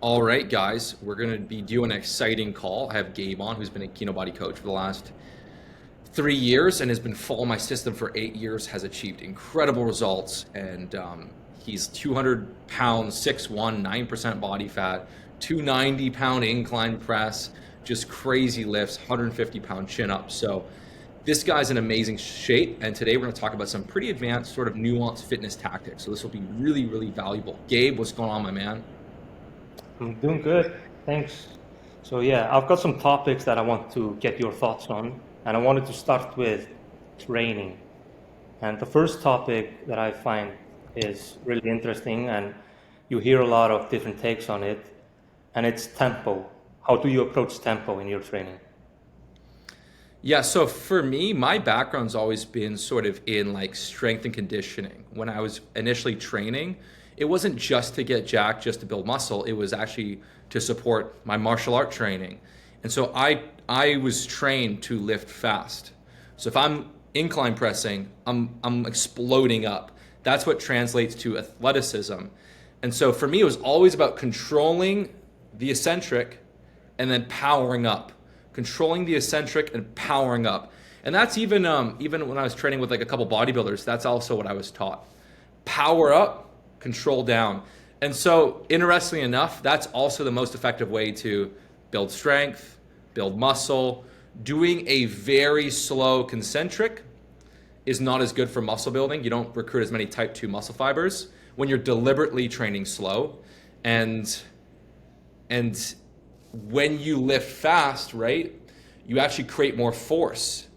All right, guys, we're going to be doing an exciting call. I have Gabe on, who's been a Kinobody coach for the last 3 years and has been following my system for 8 years, has achieved incredible results. And he's 200 pounds, 6'1", 9% body fat, 290-pound incline press, just crazy lifts, 150-pound chin-up. So this guy's in amazing shape. And today we're going to talk about some pretty advanced sort of nuanced fitness tactics. So this will be really, really valuable. Gabe, what's going on, my man? I'm doing good, thanks. So yeah, I've got some topics that I want to get your thoughts on, and I wanted to start with training. And the first topic that I find is really interesting, and you hear a lot of different takes on it, and it's tempo. How do you approach tempo in your training? Yeah, so for me, my background's always been sort of in like strength and conditioning. When I was initially training, it wasn't just to get jacked, just to build muscle. It was actually to support my martial art training. And so I was trained to lift fast. So if I'm incline pressing, I'm exploding up. That's what translates to athleticism. And so for me, it was always about controlling the eccentric and then powering up. Controlling the eccentric and powering up. And that's even when I was training with like a couple bodybuilders, that's also what I was taught. Power up, control down. And so interestingly enough, that's also the most effective way to build strength, build muscle. Doing a very slow concentric is not as good for muscle building. You don't recruit as many type 2 muscle fibers when you're deliberately training slow. And when you lift fast, right, you actually create more force.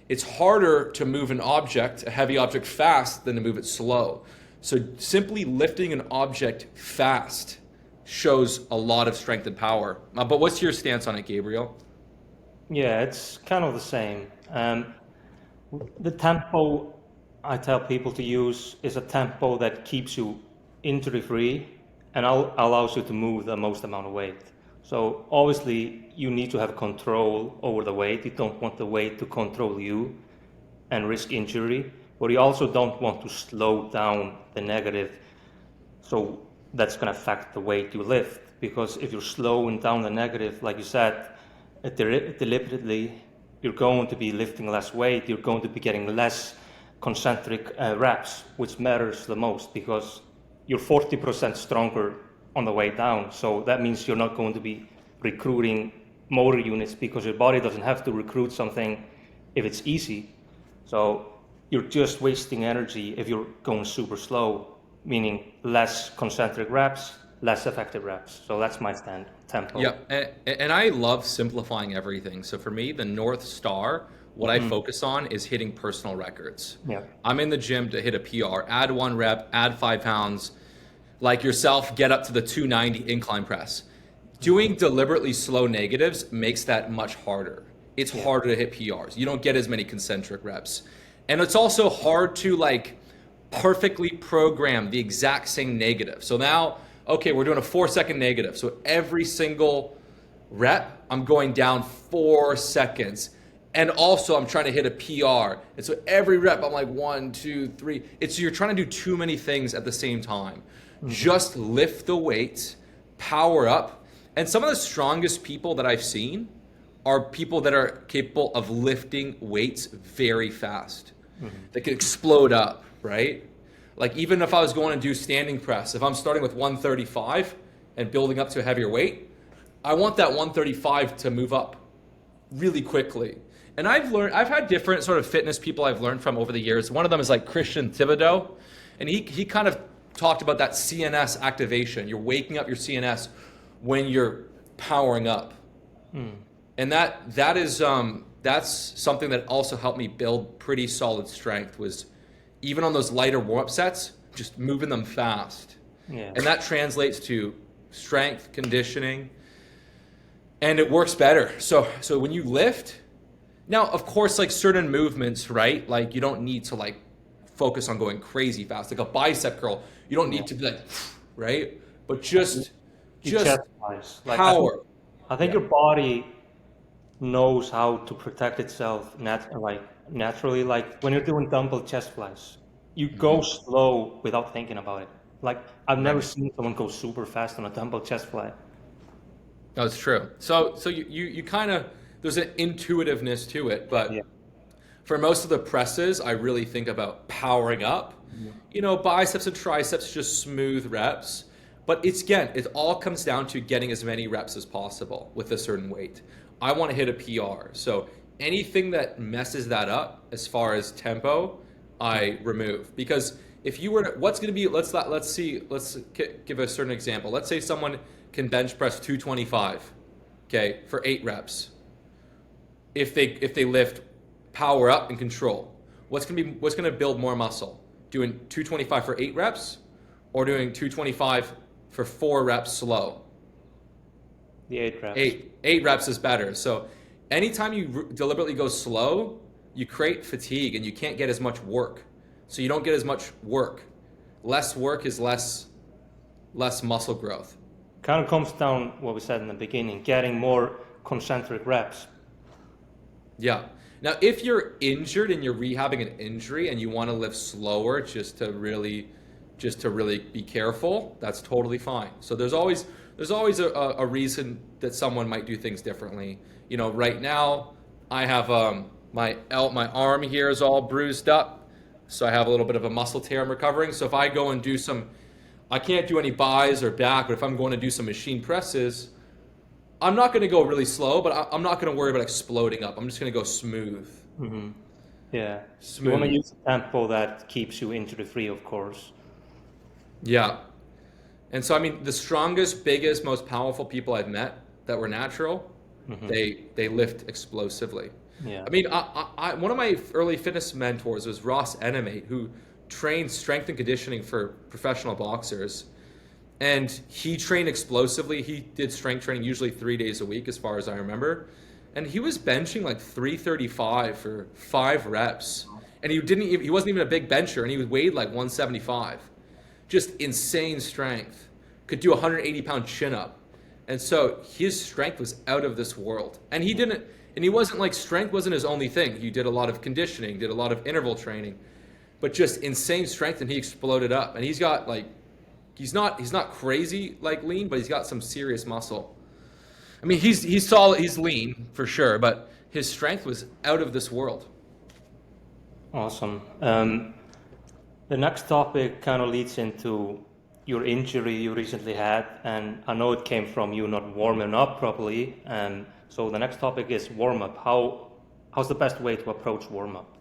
It's harder to move an object, a heavy object, fast than to move it slow. So simply lifting an object fast shows a lot of strength and power. But what's your stance on it, Gabriel? Yeah, it's kind of the same. The tempo I tell people to use is a tempo that keeps you injury free and allows you to move the most amount of weight. So obviously you need to have control over the weight. You don't want the weight to control you and risk injury, but you also don't want to slow down the negative. So that's going to affect the weight you lift, because if you're slowing down the negative, like you said, deliberately, you're going to be lifting less weight. You're going to be getting less concentric reps, which matters the most because you're 40% stronger on the way down. So that means you're not going to be recruiting motor units because your body doesn't have to recruit something if it's easy. So you're just wasting energy if you're going super slow, meaning less concentric reps, less effective reps. So that's my tempo. Yeah, and I love simplifying everything. So for me, the North Star, what I focus on is hitting personal records. Yeah. I'm in the gym to hit a PR, add 1 rep, add 5 pounds, like yourself, get up to the 290 incline press. Doing deliberately slow negatives makes that much harder. It's harder to hit PRs. You don't get as many concentric reps. And it's also hard to like perfectly program the exact same negative. So now, okay, we're doing a 4-second negative. So every single rep, I'm going down 4 seconds. And also I'm trying to hit a PR. And so every rep, I'm like 1, 2, 3. You're trying to do too many things at the same time. Just lift the weights, power up. And some of the strongest people that I've seen are people that are capable of lifting weights very fast. That can explode up, right? Like even if I was going to do standing press, if I'm starting with 135 and building up to a heavier weight, I want that 135 to move up really quickly. And I've had different sort of fitness people I've learned from over the years. One of them is like Christian Thibodeau, and he kind of talked about that CNS activation. You're waking up your CNS when you're powering up. And that's something that also helped me build pretty solid strength, was even on those lighter warm-up sets, just moving them fast. Yeah. And that translates to strength, conditioning, and it works better. So when you lift, now of course like certain movements, right? Like you don't need to like focus on going crazy fast. Like a bicep curl, you don't need to be like, right? But just power. I think your body knows how to protect itself naturally. Like when you're doing dumbbell chest flies, you go slow without thinking about it. Like I've never seen someone go super fast on a dumbbell chest fly. That's true. So you kind of, there's an intuitiveness to it, Yeah. but for most of the presses, I really think about powering up. Mhm. You know, biceps and triceps, just smooth reps. But it's again, it all comes down to getting as many reps as possible with a certain weight. I want to hit a PR. So anything that messes that up as far as tempo, I remove. Because if you were to, what's going to be, let's see, give a certain example. Let's say someone can bench press 225, okay, for 8 reps. If they lift power up and control, what's gonna build more muscle? Doing 225 for 8 reps or doing 225 for 4 reps slow? The 8 reps. Eight reps is better. So anytime you deliberately go slow, you create fatigue and you can't get as much work. So you don't get as much work. Less work is less muscle growth. Kind of comes down what we said in the beginning, getting more concentric reps. Yeah. Now, if you're injured and you're rehabbing an injury and you want to lift slower just to really be careful, that's totally fine. So there's always a reason that someone might do things differently. You know, right now I have my arm here is all bruised up, so I have a little bit of a muscle tear I'm recovering. So if I go and do some, I can't do any buys or back, but if I'm going to do some machine presses, I'm not going to go really slow, but I'm not going to worry about exploding up. I'm just going to go smooth. Hmm. Yeah. You want to Smooth. use a tempo that keeps you injury free, of course. Yeah. And so, I mean, the strongest, biggest, most powerful people I've met that were natural, Hmm. they lift explosively. Yeah. I mean, one of my early fitness mentors was Ross Enamate, who trained strength and conditioning for professional boxers. And he trained explosively. He did strength training usually 3 days a week, as far as I remember. And he was benching like 335 for 5 reps. And he wasn't even a big bencher, and he weighed like 175. Just insane strength. Could do a 180-pound chin up. And so his strength was out of this world. And he wasn't like, strength wasn't his only thing. He did a lot of conditioning, did a lot of interval training, but just insane strength, and he exploded up. And he's got like, he's not crazy like lean, but he's got some serious muscle. I mean, he's solid, he's lean for sure, but his strength was out of this world. Awesome. The next topic kind of leads into your injury you recently had, and I know it came from you not warming up properly. And so the next topic is warm up. How's the best way to approach warm up?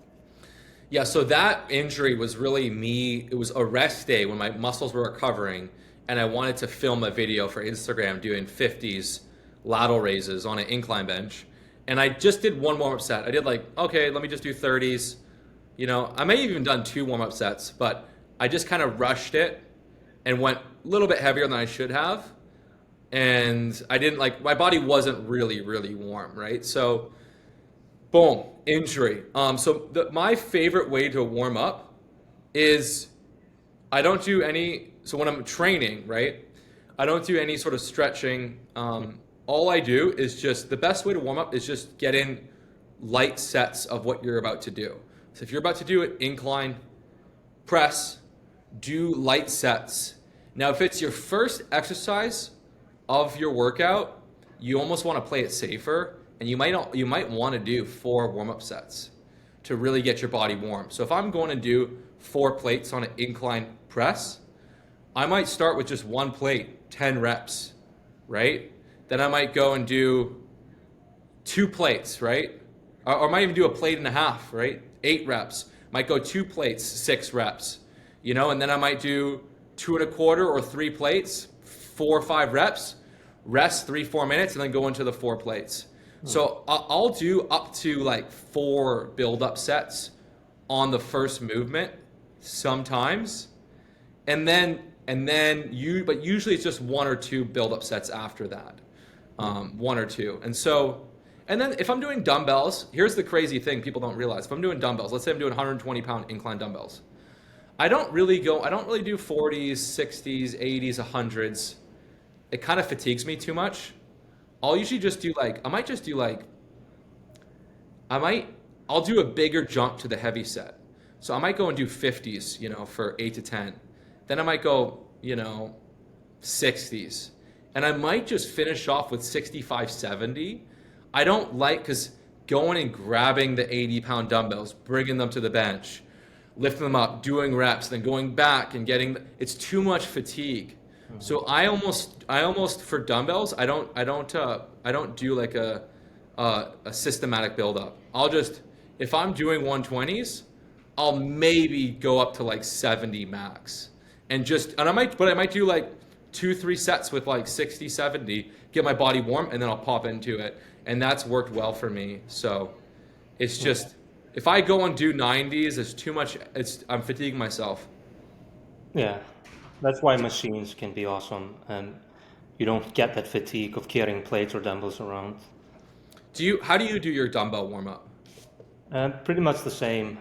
Yeah, so that injury was really me. It was a rest day when my muscles were recovering, and I wanted to film a video for Instagram doing 50s lateral raises on an incline bench. And I just did one warm-up set. I did like, okay, let me just do 30s. You know, I may have even done 2 warm-up sets, but I just kind of rushed it and went a little bit heavier than I should have. And I didn't like, my body wasn't really, really warm, right? So boom, injury. My favorite way to warm up is I don't do any, so when I'm training, right, I don't do any sort of stretching. All I do is just, the best way to warm up is just get in light sets of what you're about to do. So if you're about to do an incline press, do light sets. Now, if it's your first exercise of your workout, you almost want to play it safer, and you might want to do 4 warm-up sets to really get your body warm. So if I'm going to do 4 plates on an incline press, I might start with just 1 plate, 10 reps, right? Then I might go and do 2 plates, right? Or I might even do a plate and a half, right? 8 reps. Might go 2 plates, 6 reps, you know, and then I might do 2 1/4 or 3 plates, 4 or 5 reps, rest 3-4 minutes, and then go into the 4 plates. So I'll do up to like 4 build-up sets on the first movement sometimes, but usually it's just 1 or 2 build-up sets after that, 1 or 2. And then if I'm doing dumbbells, here's the crazy thing people don't realize. If I'm doing dumbbells, let's say I'm doing 120-pound incline dumbbells, I don't really do 40s, 60s, 80s, 100s. It kind of fatigues me too much. I'll usually just do like, I'll do a bigger jump to the heavy set. So I might go and do 50s, you know, for 8 to 10. Then I might go, you know, 60s. and I might just finish off with 65, 70. I don't like, because going and grabbing the 80-pound dumbbells, bringing them to the bench, lifting them up, doing reps, then going back and it's too much fatigue. So I almost for dumbbells, I don't do like a systematic build up. I'll just, if I'm doing 120s, I'll maybe go up to like 70 max, and I might do like 2-3 sets with like 60, 70, get my body warm, and then I'll pop into it, and that's worked well for me. So it's just, if I go and do 90s, it's too much. I'm fatiguing myself. Yeah, that's why machines can be awesome, and you don't get that fatigue of carrying plates or dumbbells around. How do you do your dumbbell warm up? Pretty much the same.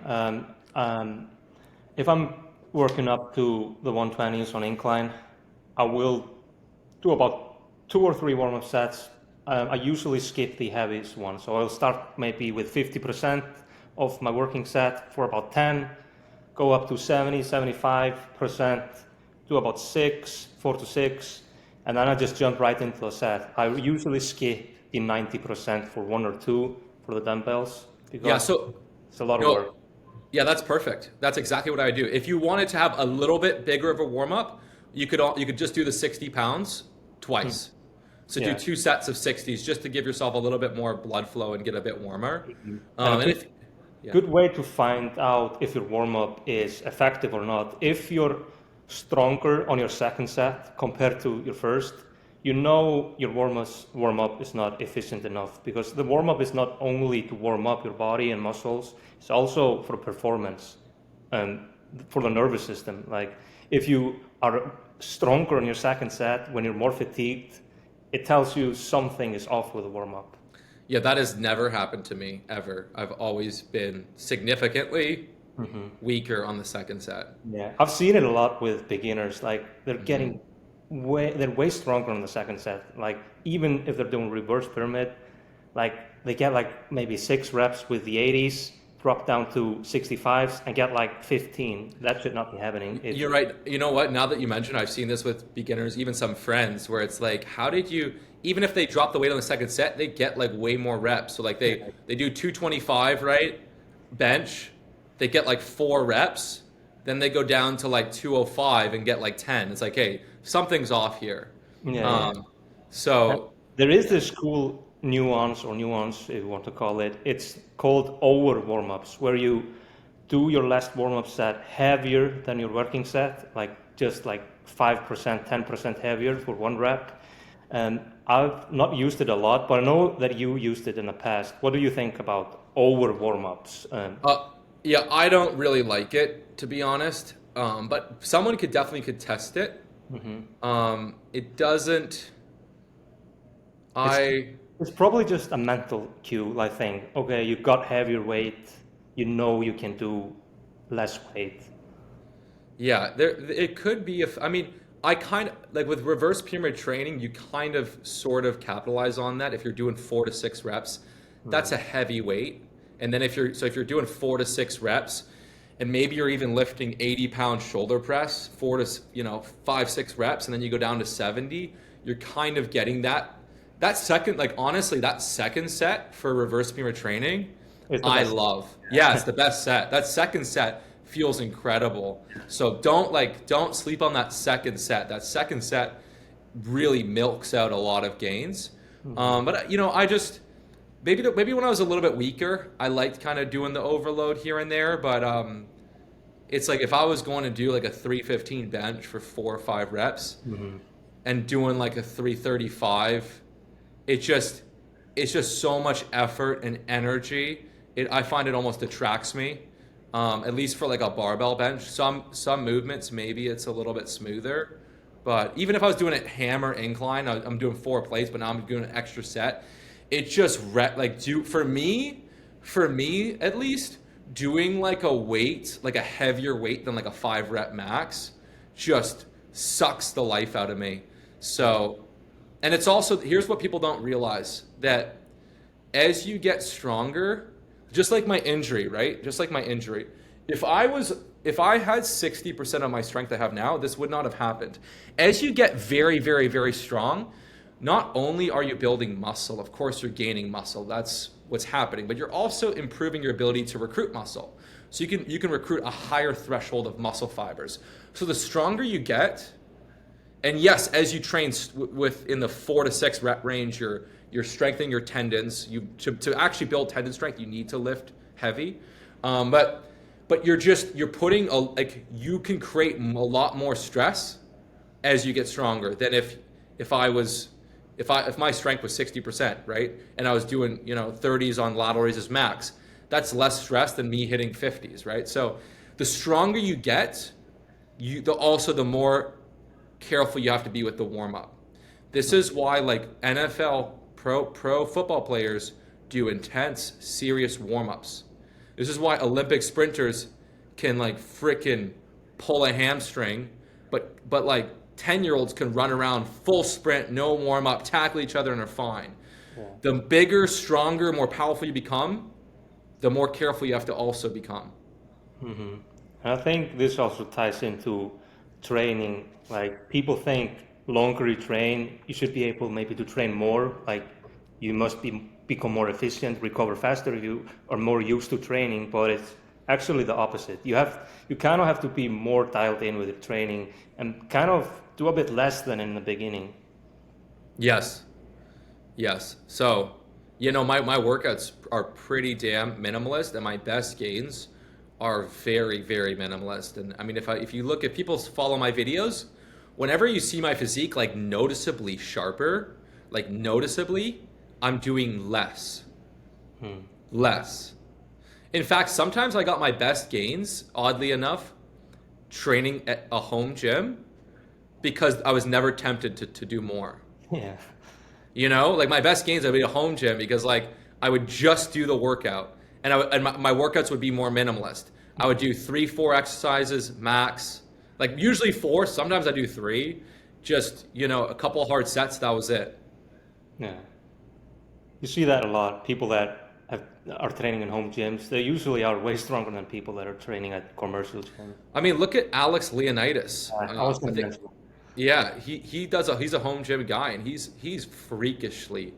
If I'm working up to the 120s on incline, I will do about 2 or 3 warm-up sets. I usually skip the heaviest one, so I'll start maybe with 50% of my working set for about 10, go up to 70, 75%, do about 4 to 6, and then I just jump right into a set. I usually skip the 90% for 1 or 2 for the dumbbells, because it's a lot of work. Yeah, that's perfect. That's exactly what I do. If you wanted to have a little bit bigger of a warm-up, you could just do the 60 pounds twice. So do 2 sets of 60s just to give yourself a little bit more blood flow and get a bit warmer. Good way to find out if your warm-up is effective or not. If you're stronger on your second set compared to your first, you know your warm-up is not efficient enough, because the warm-up is not only to warm up your body and muscles, it's also for performance and for the nervous system. Like, if you are stronger on your second set when you're more fatigued, it tells you something is off with the warm-up. Yeah, that has never happened to me ever. I've always been significantly weaker on the second set. Yeah, I've seen it a lot with beginners. Like, they're getting they're way stronger on the second set. Like, even if they're doing reverse pyramid, like they get like maybe 6 reps with the 80s, drop down to 65s, and get like 15. That should not be happening. You're right. You know what? Now that you mentioned, I've seen this with beginners, even some friends, where it's like, how did you? Even if they drop the weight on the second set, they get like way more reps. So like they do 225, right? Bench, they get like 4 reps. Then they go down to like 205 and get like 10. It's like, hey, something's off here. So there is this cool nuance, if you want to call it. It's called over warm-ups, where you do your last warm-up set heavier than your working set, like just like 5%, 10% heavier for 1 rep. And I've not used it a lot, but I know that you used it in the past. What do you think about over warm-ups? Yeah, I don't really like it, to be honest. But someone could test it. It doesn't. It's probably just a mental cue. I think, okay, you got heavier weight, you know you can do less weight. Yeah, it could be. I kind of like with reverse pyramid training, you kind of sort of capitalize on that. If you're doing 4 to 6 reps, that's a heavy weight. And then if you're doing 4 to 6 reps, and maybe you're even lifting 80-pound shoulder press, 5, 6 reps, and then you go down to 70, you're kind of getting that second, like honestly, that second set for reverse pyramid training, I love. Yeah, it's the best set. That second set feels incredible. So don't sleep on that second set. That second set really milks out a lot of gains. But I just maybe when I was a little bit weaker, I liked kind of doing the overload here and there. But it's like if I was going to do like a 315 bench for 4 or 5 reps and doing like a 335, it's just so much effort and energy. I find it almost detracts me. At least for like a barbell bench. Some movements, maybe it's a little bit smoother. But even if I was doing it hammer incline, I'm doing 4 plates, but now I'm doing an extra set. It just for me at least, doing like a weight, like a heavier weight than like a 5 rep max, just sucks the life out of me. So, and it's also, here's what people don't realize, that as you get stronger, just like my injury, right? Just like my injury. If I had 60% of my strength I have now, this would not have happened. As you get very, very, very strong, not only are you building muscle, of course you're gaining muscle, that's what's happening, but you're also improving your ability to recruit muscle. So you can recruit a higher threshold of muscle fibers. So the stronger you get, and yes, as you train in the 4 to 6 rep range, you're strengthening your tendons. To actually build tendon strength, you need to lift heavy, but you're putting you can create a lot more stress as you get stronger than if my strength was 60%, right, and I was doing 30s on lateral raises max. That's less stress than me hitting 50s, right? So the stronger you get, also the more careful you have to be with the warm up. This is why like NFL pro football players do intense, serious warm ups. This is why Olympic sprinters can like frickin' pull a hamstring, but like 10-year-olds can run around full sprint, no warm up, tackle each other, and are fine. Yeah. The bigger, stronger, more powerful you become, the more careful you have to also become. Mm-hmm. And I think this also ties into training. Like people think longer you train, you should be able maybe to train more. Like you must become more efficient, recover faster if you are more used to training. But it's actually the opposite. You kind of have to be more dialed in with the training and kind of do a bit less than in the beginning. Yes. So, my workouts are pretty damn minimalist, and my best gains are very, very minimalist. And I mean, if you look at people follow my videos, whenever you see my physique like noticeably sharper, like noticeably, I'm doing less. Less. In fact, sometimes I got my best gains, oddly enough, training at a home gym because I was never tempted to do more. Yeah. Like my best gains, I'd be at a home gym because like I would just do the workout, and my workouts would be more minimalist. I would do 3-4 exercises max, like usually 4. Sometimes I do 3, just a couple hard sets. That was it. Yeah, you see that a lot. People that are training in home gyms, they usually are way stronger than people that are training at commercial gyms. I mean, look at Alex Leonidas. I was going to mention. Yeah, he's a home gym guy, and he's freakishly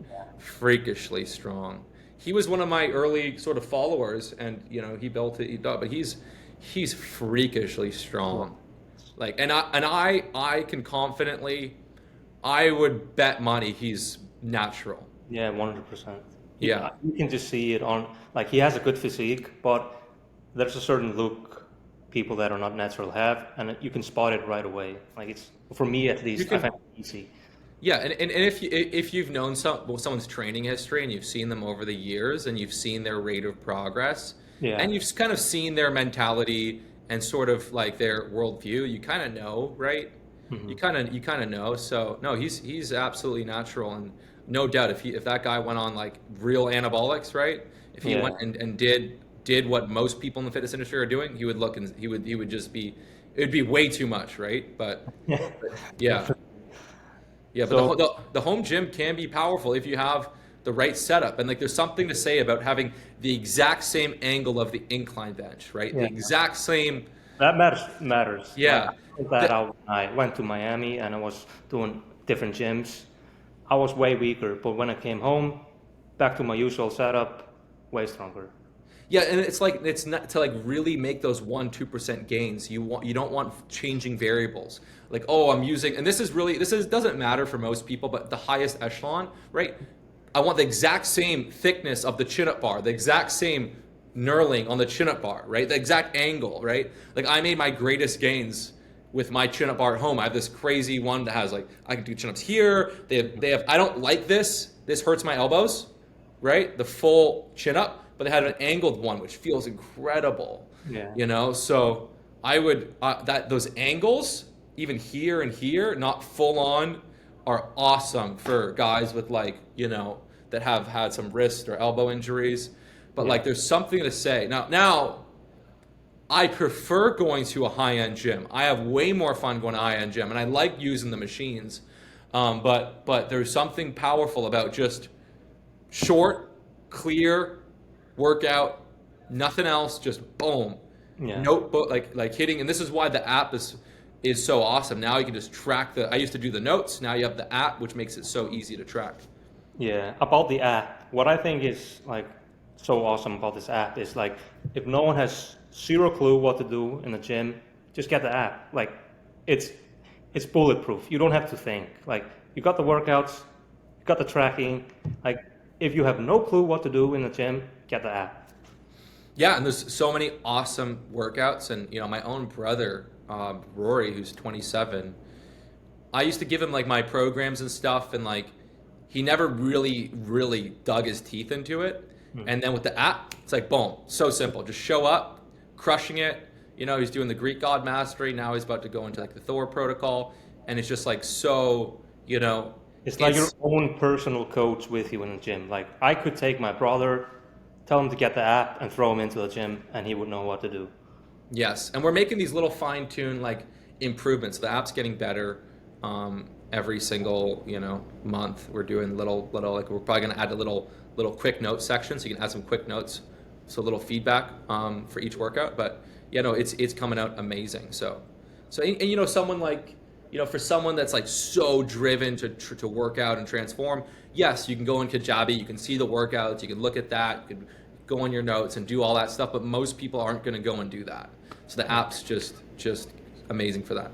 strong. He was one of my early sort of followers, and he built it, but he's freakishly strong. Like, and I can confidently, I would bet money he's natural. Yeah, 100%. Yeah, you can just see it on, like, he has a good physique, but there's a certain look people that are not natural have, and you can spot it right away. Like, it's, for me at least, I find it easy. Yeah, and if you've known someone's training history and you've seen them over the years and you've seen their rate of progress, and you've kind of seen their mentality and sort of like their worldview, you kind of know, right? Mm-hmm. You kind of know. So no, he's absolutely natural, and no doubt if that guy went on like real anabolics, right? If he went and did what most people in the fitness industry are doing, he would look and he would just be, it would be way too much, right? But yeah. Yeah, but so, the home gym can be powerful if you have the right setup. And like there's something to say about having the exact same angle of the incline bench, right? Yeah. The exact same. That matters. Yeah. I went to Miami and I was doing different gyms. I was way weaker, but when I came home, back to my usual setup, way stronger. Yeah, and it's not to like really make those 1-2% gains. You don't want changing variables. Like, oh, I'm using, and this doesn't matter for most people, but the highest echelon, right? I want the exact same thickness of the chin-up bar, the exact same knurling on the chin-up bar, right? The exact angle, right? Like I made my greatest gains with my chin-up bar at home. I have this crazy one that has like, I can do chin-ups here. They have, I don't like this. This hurts my elbows, right? The full chin-up. But they had an angled one, which feels incredible. Yeah. So I would those angles, even here and here, not full on, are awesome for guys with like that have had some wrist or elbow injuries. But like, there's something to say now. I prefer going to a high-end gym. I have way more fun going to a high-end gym, and I like using the machines. But there's something powerful about just short, clear workout, nothing else, just boom. Yeah. Note, like hitting, and this is why the app is is so awesome. Now you can just track I used to do the notes. Now you have the app, which makes it so easy to track. Yeah, about the app, what I think is like so awesome about this app is like if no one has zero clue what to do in the gym, just get the app. Like it's it's bulletproof. You don't have to think. Like you got the workouts, you got the tracking. Like if you have no clue what to do in the gym, get the app. Yeah, and there's so many awesome workouts. And my own brother, Rory, who's 27, I used to give him like my programs and stuff, and like he never really dug his teeth into it. And then with the app, it's like boom, so simple. Just show up, crushing it. He's doing the Greek God Mastery. Now he's about to go into like the Thor protocol, and it's just like so. It's like your own personal coach with you in the gym. Like I could take my brother, tell him to get the app and throw him into the gym and he would know what to do. Yes, and we're making these little fine-tuned like improvements. The app's getting better every single month. We're doing little like we're probably gonna add a little quick notes section, so you can add some quick notes, so a little feedback for each workout. But it's coming out amazing. So and someone like for someone that's like so driven to work out and transform, yes, you can go in Kajabi, you can see the workouts, you can look at that, you can go on your notes and do all that stuff, but most people aren't going to go and do that. So the app's just amazing for that.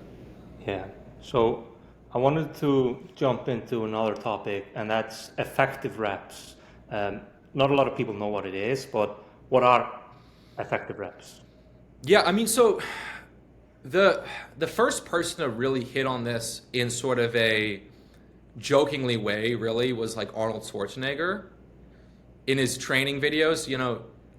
Yeah. So I wanted to jump into another topic, and that's effective reps. Not a lot of people know what it is, but what are effective reps? Yeah, I mean, so the first person to really hit on this in sort of a jokingly way really was like Arnold Schwarzenegger. In his training videos,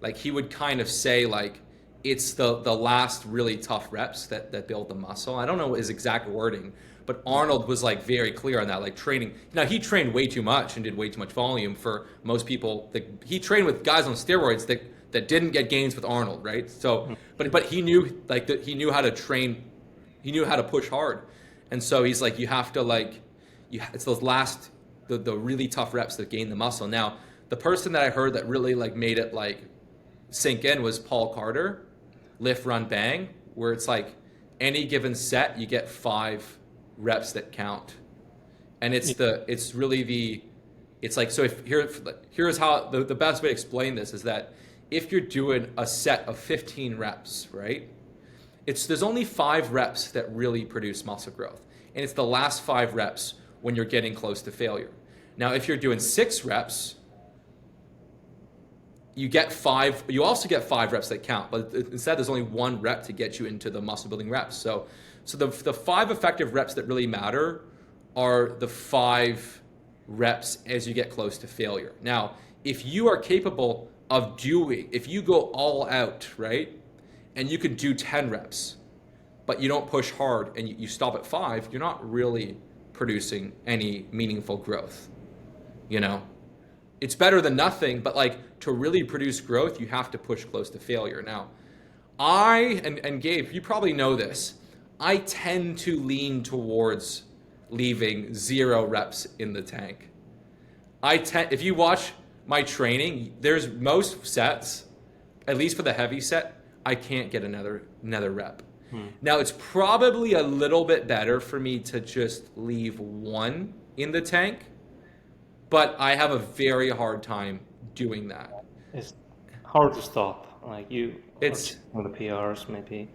like he would kind of say like it's the last really tough reps that build the muscle. I don't know his exact wording, but Arnold was like very clear on that. Like training, now he trained way too much and did way too much volume for most people. He trained with guys on steroids that didn't get gains with Arnold, right? So, but he knew like that he knew how to train, he knew how to push hard, and so he's like you have to like it's those last the really tough reps that gain the muscle. Now, the person that I heard that really like made it like sink in was Paul Carter, lift, run, bang, where it's like any given set you get 5 reps that count, and it's like so here's how the best way to explain this is that if you're doing a set of 15 reps, right? There's only 5 reps that really produce muscle growth, and it's the last 5 reps when you're getting close to failure. Now, if you're doing 6 reps, you also get 5 reps that count, but instead there's only 1 rep to get you into the muscle building reps. So the 5 effective reps that really matter are the 5 reps as you get close to failure. Now, if you are capable of if you go all out, right, and you can do 10 reps, but you don't push hard and you stop at 5, you're not really producing any meaningful growth. It's better than nothing, but like to really produce growth, you have to push close to failure. Now, and Gabe, you probably know this, I tend to lean towards leaving 0 reps in the tank. If you watch my training, there's most sets, at least for the heavy set, I can't get another rep. Now, it's probably a little bit better for me to just leave 1 in the tank, but I have a very hard time doing that. It's hard to stop. Like it's with the PRs maybe.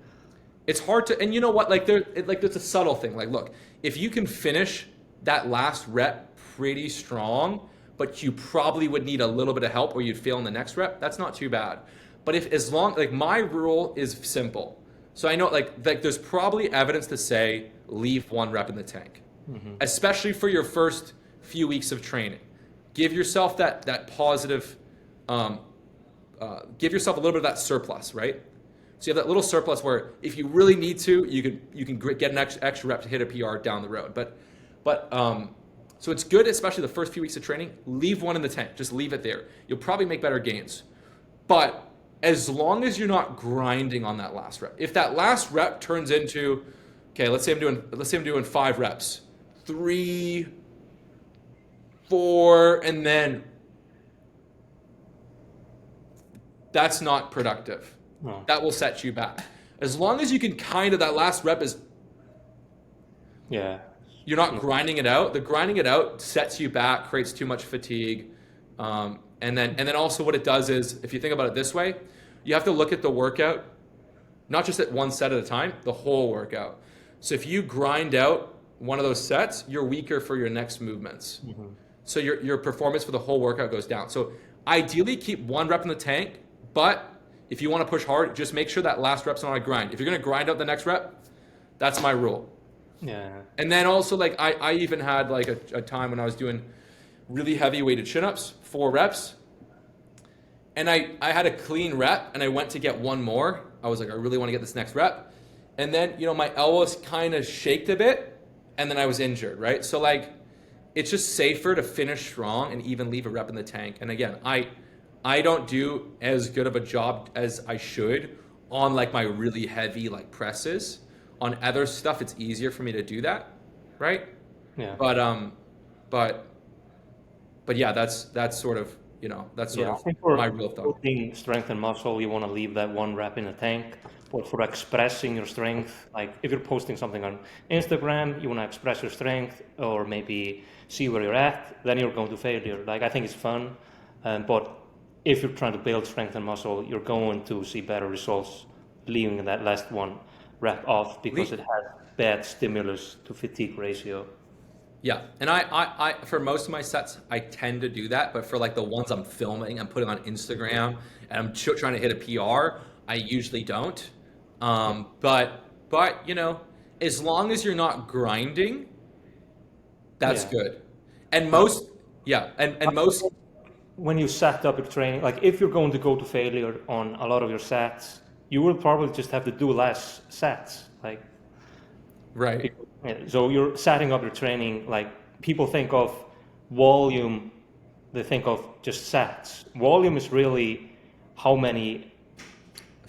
It's hard to, and you know what? Like there's a subtle thing. Like, look, if you can finish that last rep pretty strong, but you probably would need a little bit of help or you'd fail in the next rep, that's not too bad. But as long like my rule is simple. So I know like there's probably evidence to say leave 1 rep in the tank, especially for your first few weeks of training. Give yourself that positive, give yourself a little bit of that surplus, right? So you have that little surplus where if you really need to, you can get an extra rep to hit a PR down the road. But so it's good, especially the first few weeks of training. Leave 1 in the tank. Just leave it there. You'll probably make better gains. But as long as you're not grinding on that last rep, if that last rep turns into, okay, let's say I'm doing 5 reps, 3, 4, and then that's not productive. No. That will set you back. As long as you can that last rep is Yeah. You're not grinding it out. The grinding it out sets you back, creates too much fatigue. And then also what it does is, if you think about it this way, you have to look at the workout, not just at one set at a time, the whole workout. So if you grind out one of those sets, you're weaker for your next movements. Mhm. So your performance for the whole workout goes down. So ideally keep one rep in the tank, but if you want to push hard, just make sure that last rep's not a grind. If you're going to grind out the next rep, that's my rule. Yeah. And then also, like, I even had like a time when I was doing really heavy weighted chin-ups, 4 reps, and I had a clean rep and I went to get one more. I was like, I really want to get this next rep. And then, my elbows kind of shaked a bit and then I was injured, right? So like, it's just safer to finish strong and even leave a rep in the tank. And again, I don't do as good of a job as I should on like my really heavy like presses. On other stuff, it's easier for me to do that, right? Yeah. But yeah, that's sort of that's sort Yeah, I of think for my rule of thumb. building strength and muscle, you want to leave that one rep in the tank. But for expressing your strength, like if you're posting something on Instagram, you want to express your strength or maybe see where you're at, then you're going to failure. Like I think it's fun, but if you're trying to build strength and muscle, you're going to see better results leaving that last one rep off because it has bad stimulus to fatigue ratio. Yeah, and I for most of my sets, I tend to do that, but for like the ones I'm filming, I'm putting on Instagram, and I'm trying to hit a PR, I usually don't. But as long as you're not grinding, that's Yeah. good. And most, yeah, and most, When you set up your training, like if you're going to go to failure on a lot of your sets, you will probably just have to do less sets. Like, right. yeah, so you're setting up your training, like people think of volume, they think of just sets. Volume is really how many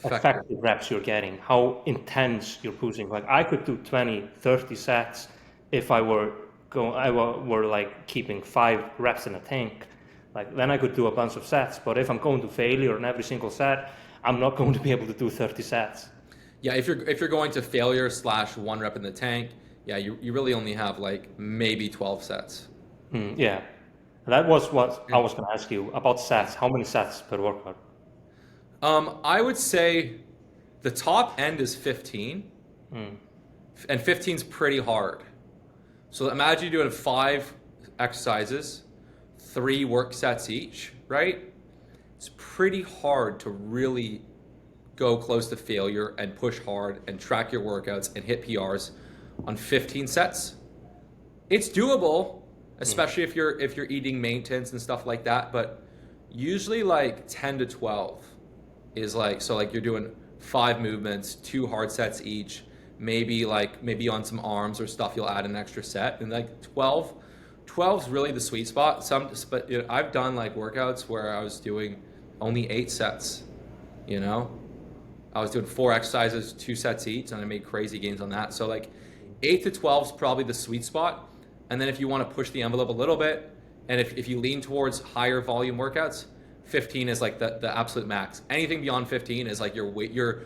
effective reps you're getting, how intense you're pushing. Like I could do 20, 30 sets if I were like keeping 5 reps in a tank. Like then I could do a bunch of sets. But if I'm going to failure in every single set, I'm not going to be able to do 30 sets. Yeah, if you're going to failure / 1 rep in the tank, yeah, you really only have like maybe 12 sets. Yeah. That was what I was going to ask you about sets. How many sets per workout? I would say the top end is 15, and 15 is pretty hard. So imagine you're doing 5 exercises, 3 work sets each, right? It's pretty hard to really go close to failure and push hard and track your workouts and hit PRs on 15 sets. It's doable, especially if you're eating maintenance and stuff like that, but usually like 10 to 12 is like, so like you're doing 5 movements, 2 hard sets each, maybe on some arms or stuff you'll add an extra set, and like 12 is really the sweet spot. But I've done like workouts where I was doing only 8 sets, I was doing 4 exercises, 2 sets each, and I made crazy gains on that. So like 8 to 12 is probably the sweet spot. And then if you want to push the envelope a little bit, and if you lean towards higher volume workouts, 15 is like the absolute max. Anything beyond 15 is like you're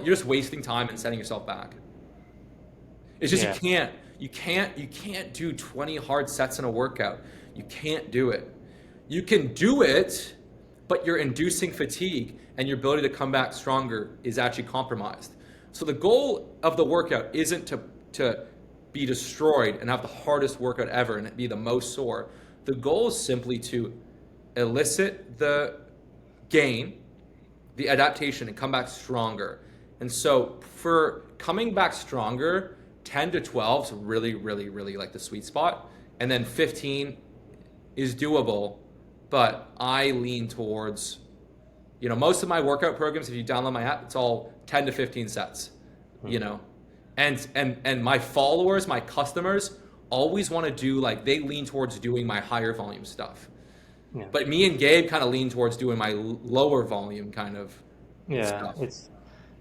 just wasting time and setting yourself back. It's just you can't do 20 hard sets in a workout. You can't do it. You can do it, but you're inducing fatigue and your ability to come back stronger is actually compromised. So the goal of the workout isn't to be destroyed and have the hardest workout ever and be the most sore. The goal is simply to elicit the gain, the adaptation, and come back stronger. And so for coming back stronger, 10 to 12 is really, really, really like the sweet spot. And then 15 is doable, but I lean towards, most of my workout programs, if you download my app, it's all 10 to 15 sets, and my followers, my customers always want to do they lean towards doing my higher volume stuff. Yeah. But me and Gabe kind of lean towards doing my lower volume kind of stuff. It's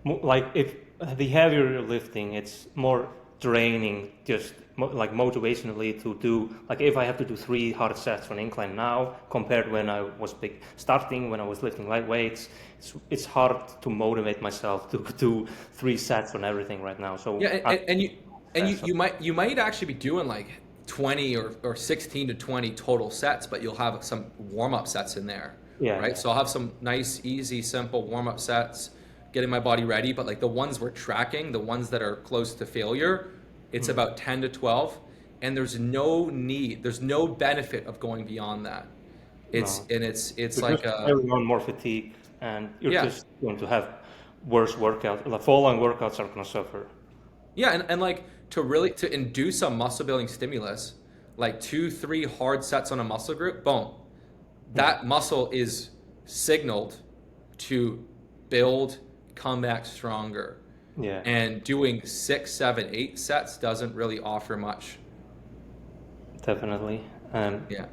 like if the heavier you're lifting, it's more draining just like motivationally to do, like if I have to do 3 hard sets on incline now compared when I was starting when I was lifting light weights, it's hard to motivate myself to do 3 sets on everything right now. So yeah, and And That's you might actually be doing like 20 or 16 to 20 total sets, but you'll have some warm-up sets in there, yeah, right? yeah. So I'll have some nice, easy, simple warm-up sets, getting my body ready. But like the ones we're tracking, the ones that are close to failure, it's about 10 to 12, and there's no benefit of going beyond that. No, It's you're like just a carrying on more fatigue, and you're yeah. just going to have worse workouts. The following workouts are going to suffer. Yeah, and like to induce a muscle building stimulus, like 2, 3 hard sets on a muscle group, boom, Yeah, that muscle is signaled to build, come back stronger. yeah. And doing 6, 7, 8 sets doesn't really offer much. Definitely. Yeah.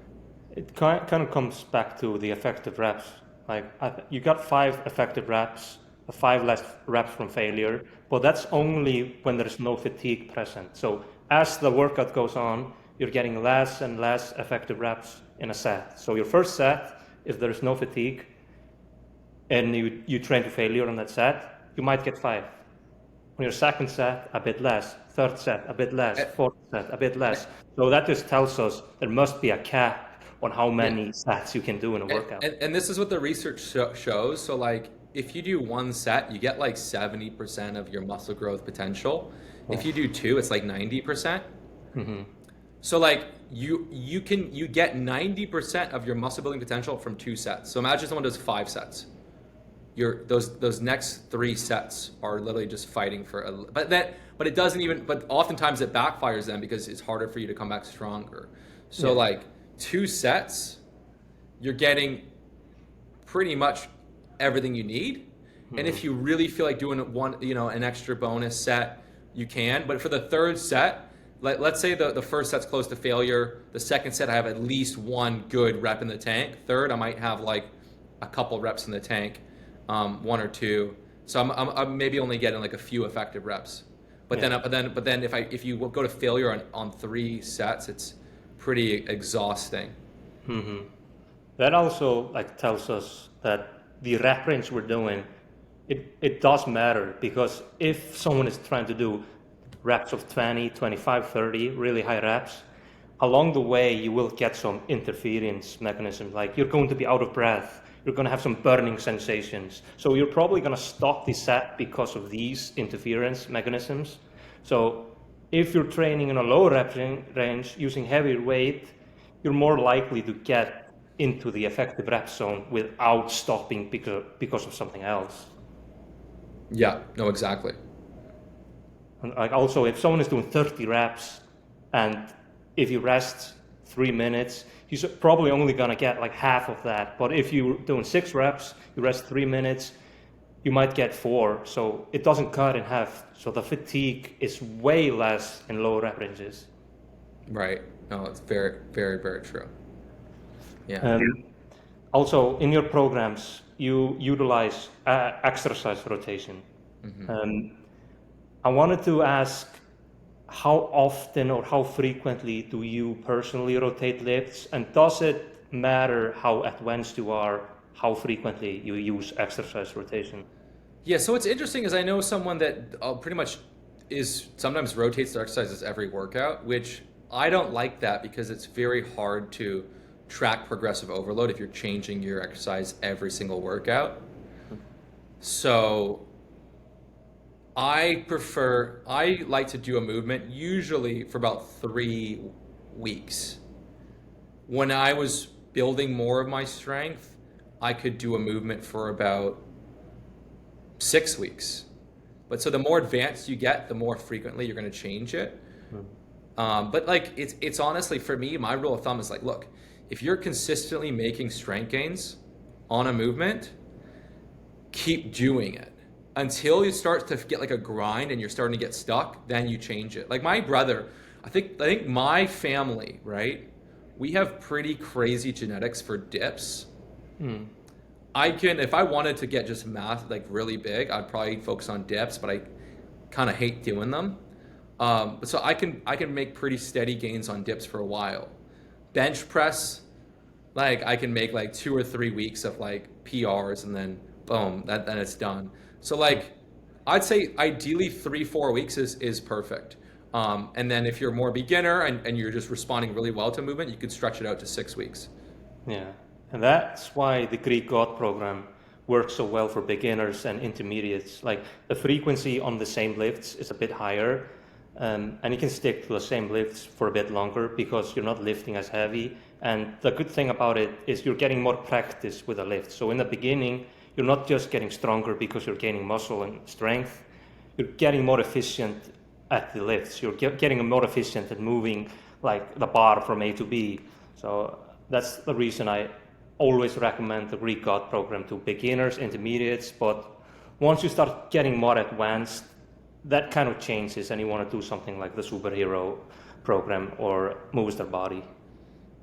It kind of comes back to the effective reps. Like you got 5 effective reps, 5 less reps from failure, but that's only when there's no fatigue present. So as the workout goes on, you're getting less and less effective reps in a set. So your first set, if there's no fatigue, and you train to failure on that set, you might get 5. On your second set, a bit less. Third set, a bit less. Eh, Fourth set, a bit eh, less. So that just tells us there must be a cap on how Yeah. many sets you can do in a workout. And this is what the research shows. So like if you do 1 set, you get like 70% of your muscle growth potential. If you do 2, it's like 90%. So like you get 90% of your muscle building potential from 2 sets. So imagine someone does 5 sets. Those next 3 sets are literally just fighting for but it doesn't even, but oftentimes it backfires them because it's harder for you to come back stronger. So Yeah. like 2 sets, you're getting pretty much everything you need. And if you really feel like doing an extra bonus set, you can. But for the third set, let's say the first set's close to failure. The second set, I have at least 1 good rep in the tank. Third, I might have like a couple reps in the tank, 1 or 2. So I'm maybe only getting like a few effective reps. But Yeah. then if you go to failure on 3 sets, it's pretty exhausting. That also like tells us that the rep range we're doing, it does matter, because if someone is trying to do reps of 20, 25, 30, really high reps, along the way you will get some interference mechanisms. Like you're going to be out of breath, you're going to have some burning sensations. So you're probably going to stop the set because of these interference mechanisms. So if you're training in a low rep range using heavier weight, you're more likely to get into the effective rep zone without stopping because of something else. Yeah, no, exactly. And like also, if someone is doing 30 reps and if you rest 3 minutes, you're probably only going to get like half of that. But if you're doing 6 reps, you rest 3 minutes, you might get 4. So it doesn't cut in half. So the fatigue is way less in low rep ranges. Right. No, it's very, very, very true. Yeah. Also, in your programs, you utilize exercise rotation. I wanted to ask, how often or how frequently do you personally rotate lifts? And does it matter how advanced you are, how frequently you use exercise rotation? Yeah, so what's interesting is I know someone that pretty much sometimes rotates their exercises every workout, which I don't like that because it's very hard to track progressive overload if you're changing your exercise every single workout. So I like to do a movement usually for about 3 weeks. When I was building more of my strength, I could do a movement for about 6 weeks. But so the more advanced you get, the more frequently you're going to change it. But like it's honestly, for me, my rule of thumb is like, look, if you're consistently making strength gains on a movement, keep doing it until you start to get like a grind and you're starting to get stuck. Then you change it. Like my brother, I think my family, right? We have pretty crazy genetics for dips. If I wanted to get just mass like really big, I'd probably focus on dips, but I kind of hate doing them. So I can make pretty steady gains on dips for a while. Bench press, like I can make like 2 or 3 weeks of like PRs and then boom, then it's done. So like I'd say ideally 3-4 weeks is perfect. And then if you're more beginner and you're just responding really well to movement, you can stretch it out to 6 weeks. Yeah, and that's why the Greek God program works so well for beginners and intermediates. Like the frequency on the same lifts is a bit higher, and you can stick to the same lifts for a bit longer because you're not lifting as heavy. And the good thing about it is you're getting more practice with the lift. So in the beginning, you're not just getting stronger because you're gaining muscle and strength. You're getting more efficient at the lifts. You're getting more efficient at moving like the bar from A to B. So that's the reason I always recommend the Greek God program to beginners, intermediates, but once you start getting more advanced, that kind of changes and you want to do something like the superhero program or moves their body.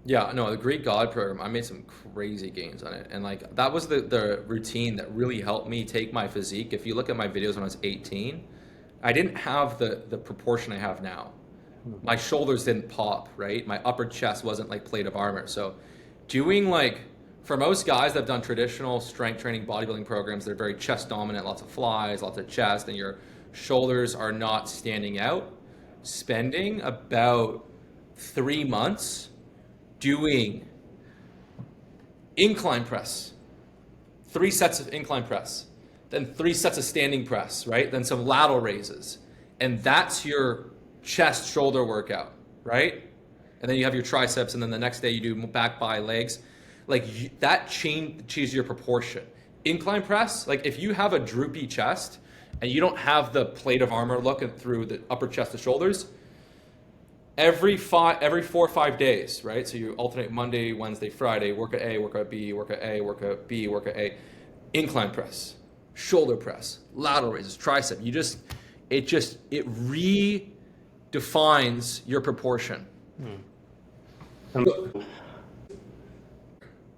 Yeah, no, the Greek God program, I made some crazy gains on it. And like that was the routine that really helped me take my physique. If you look at my videos when I was 18, I didn't have the proportion I have now. My shoulders didn't pop, right? My upper chest wasn't like plate of armor. So doing like, for most guys that have done traditional strength training bodybuilding programs, they're very chest dominant, lots of flies, lots of chest, and your shoulders are not standing out. Spending about 3 months doing incline press, 3 sets of incline press, then 3 sets of standing press, right? Then some lateral raises. And that's your chest shoulder workout, right? And then you have your triceps, and then the next day you do back by legs. Like that changes your proportion. Incline press, like if you have a droopy chest and you don't have the plate of armor looking through the upper chest to shoulders, every 4 or 5 days, right? So you alternate Monday, Wednesday, Friday, work at A, work at B, work at A, work at B, work at A. Incline press, shoulder press, lateral raises, tricep. It redefines your proportion.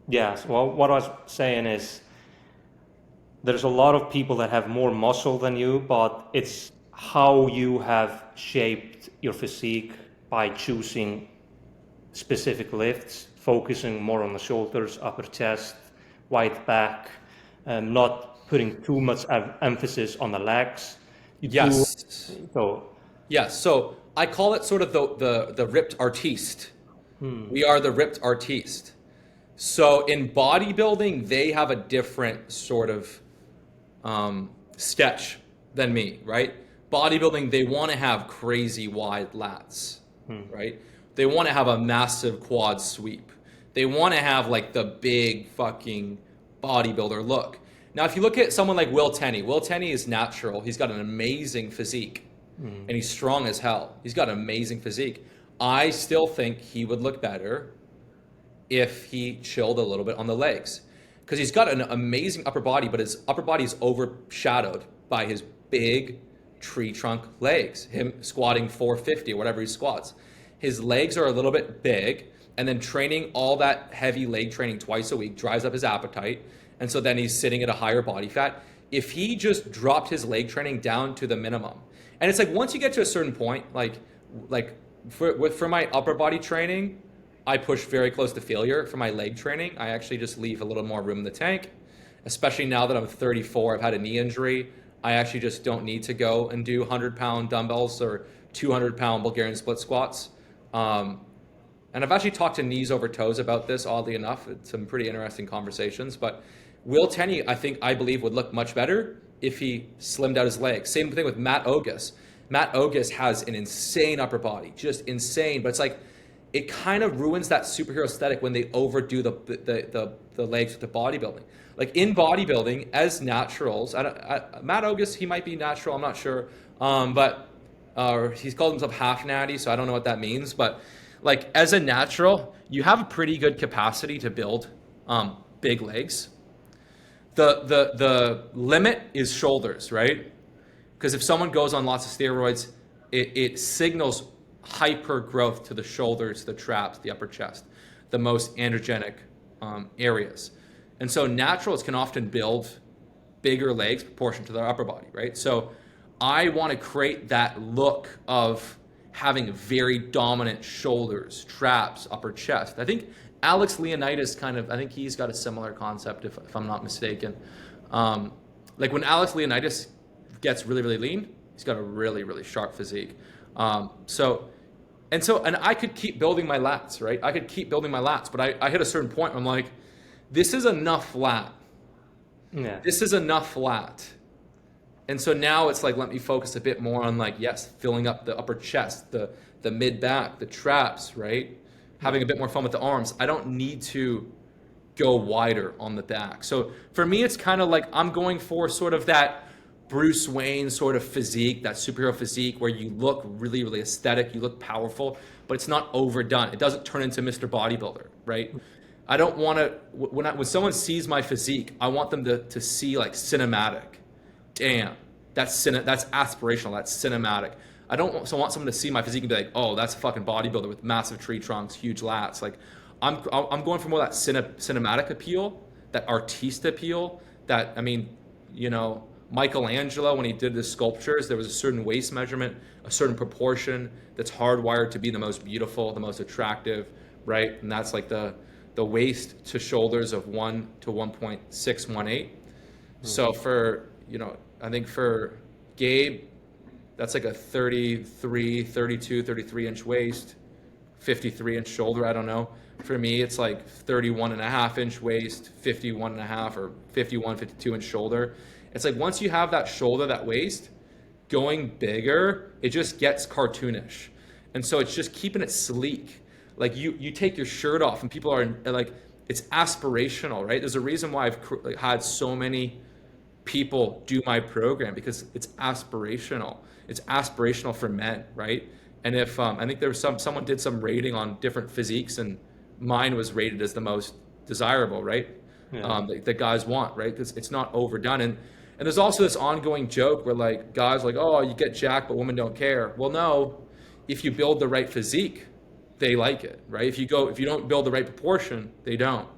Yeah, so what I was saying is there's a lot of people that have more muscle than you, but it's how you have shaped your physique by choosing specific lifts, focusing more on the shoulders, upper chest, wide back, and not putting too much emphasis on the legs. Yes. So Yes. So I call it sort of the ripped artiste. We are the ripped artiste. So in bodybuilding, they have a different sort of sketch than me, right? Bodybuilding, they want to have crazy wide lats, right? They want to have a massive quad sweep. They want to have like the big fucking bodybuilder look. Now, if you look at someone like Will Tenny is natural. He's got an amazing physique and he's strong as hell. He's got an amazing physique. I still think he would look better if he chilled a little bit on the legs, because he's got an amazing upper body, but his upper body is overshadowed by his big tree trunk legs, him squatting 450 or whatever he squats. His legs are a little bit big, and then training all that heavy leg training twice a week drives up his appetite, and so then he's sitting at a higher body fat. If he just dropped his leg training down to the minimum, and it's like once you get to a certain point, like for my upper body training, I push very close to failure. For my leg training, I actually just leave a little more room in the tank, especially now that I'm 34, I've had a knee injury. I actually just don't need to go and do 100-pound dumbbells or 200-pound Bulgarian split squats. And I've actually talked to Knees Over Toes about this, oddly enough. It's some pretty interesting conversations. But Will Tenny, I believe, would look much better if he slimmed out his legs. Same thing with Matt Ogus. Matt Ogus has an insane upper body, just insane. But it's like, it kind of ruins that superhero aesthetic when they overdo the legs with the bodybuilding. Like in bodybuilding, as naturals, Matt Ogus, he might be natural, I'm not sure, but he's called himself half natty, so I don't know what that means. But like as a natural, you have a pretty good capacity to build big legs. The limit is shoulders, right? Because if someone goes on lots of steroids, it signals hyper growth to the shoulders, the traps, the upper chest, the most androgenic areas. And so naturals can often build bigger legs proportioned to their upper body, right? So I want to create that look of having very dominant shoulders, traps, upper chest. I think Alex Leonidas I think he's got a similar concept if I'm not mistaken. Like when Alex Leonidas gets really, really lean, he's got a really, really sharp physique. So and I could keep building my lats, right? I could keep building my lats, but I hit a certain point where I'm like, this is enough lat. Yeah. This is enough lat. And so now it's like, let me focus a bit more on like, yes, filling up the upper chest, the mid back, the traps, right? Having a bit more fun with the arms. I don't need to go wider on the back. So for me, it's kind of like I'm going for sort of that Bruce Wayne sort of physique, that superhero physique where you look really, really aesthetic, you look powerful, but it's not overdone. It doesn't turn into Mr. Bodybuilder, right? I don't want to, when someone sees my physique, I want them to see like cinematic. Damn, that's aspirational, that's cinematic. I don't want someone to see my physique and be like, oh, that's a fucking bodybuilder with massive tree trunks, huge lats. Like, I'm going for more that cinematic appeal, that artiste appeal. That, I mean, you know, Michelangelo, when he did his sculptures, there was a certain waist measurement, a certain proportion that's hardwired to be the most beautiful, the most attractive, right? And that's like the waist to shoulders of 1 to 1.618. So for, you know, I think for Gabe, that's like a 33, 32, 33 inch waist, 53 inch shoulder, I don't know. For me, it's like 31 and a half inch waist, 51 and a half or 51, 52 inch shoulder. It's like once you have that shoulder, that waist, going bigger, it just gets cartoonish. And so it's just keeping it sleek. Like you take your shirt off and people are like, it's aspirational, right? There's a reason why I've had so many people do my program, because it's aspirational. It's aspirational for men, right? And if I think there was someone did some rating on different physiques, and mine was rated as the most desirable, right? Yeah. That guys want, right? Because it's not overdone. And there's also this ongoing joke where like guys are like, oh, you get jacked, but women don't care. Well, no, if you build the right physique, they like it, right? If you don't build the right proportion, they don't.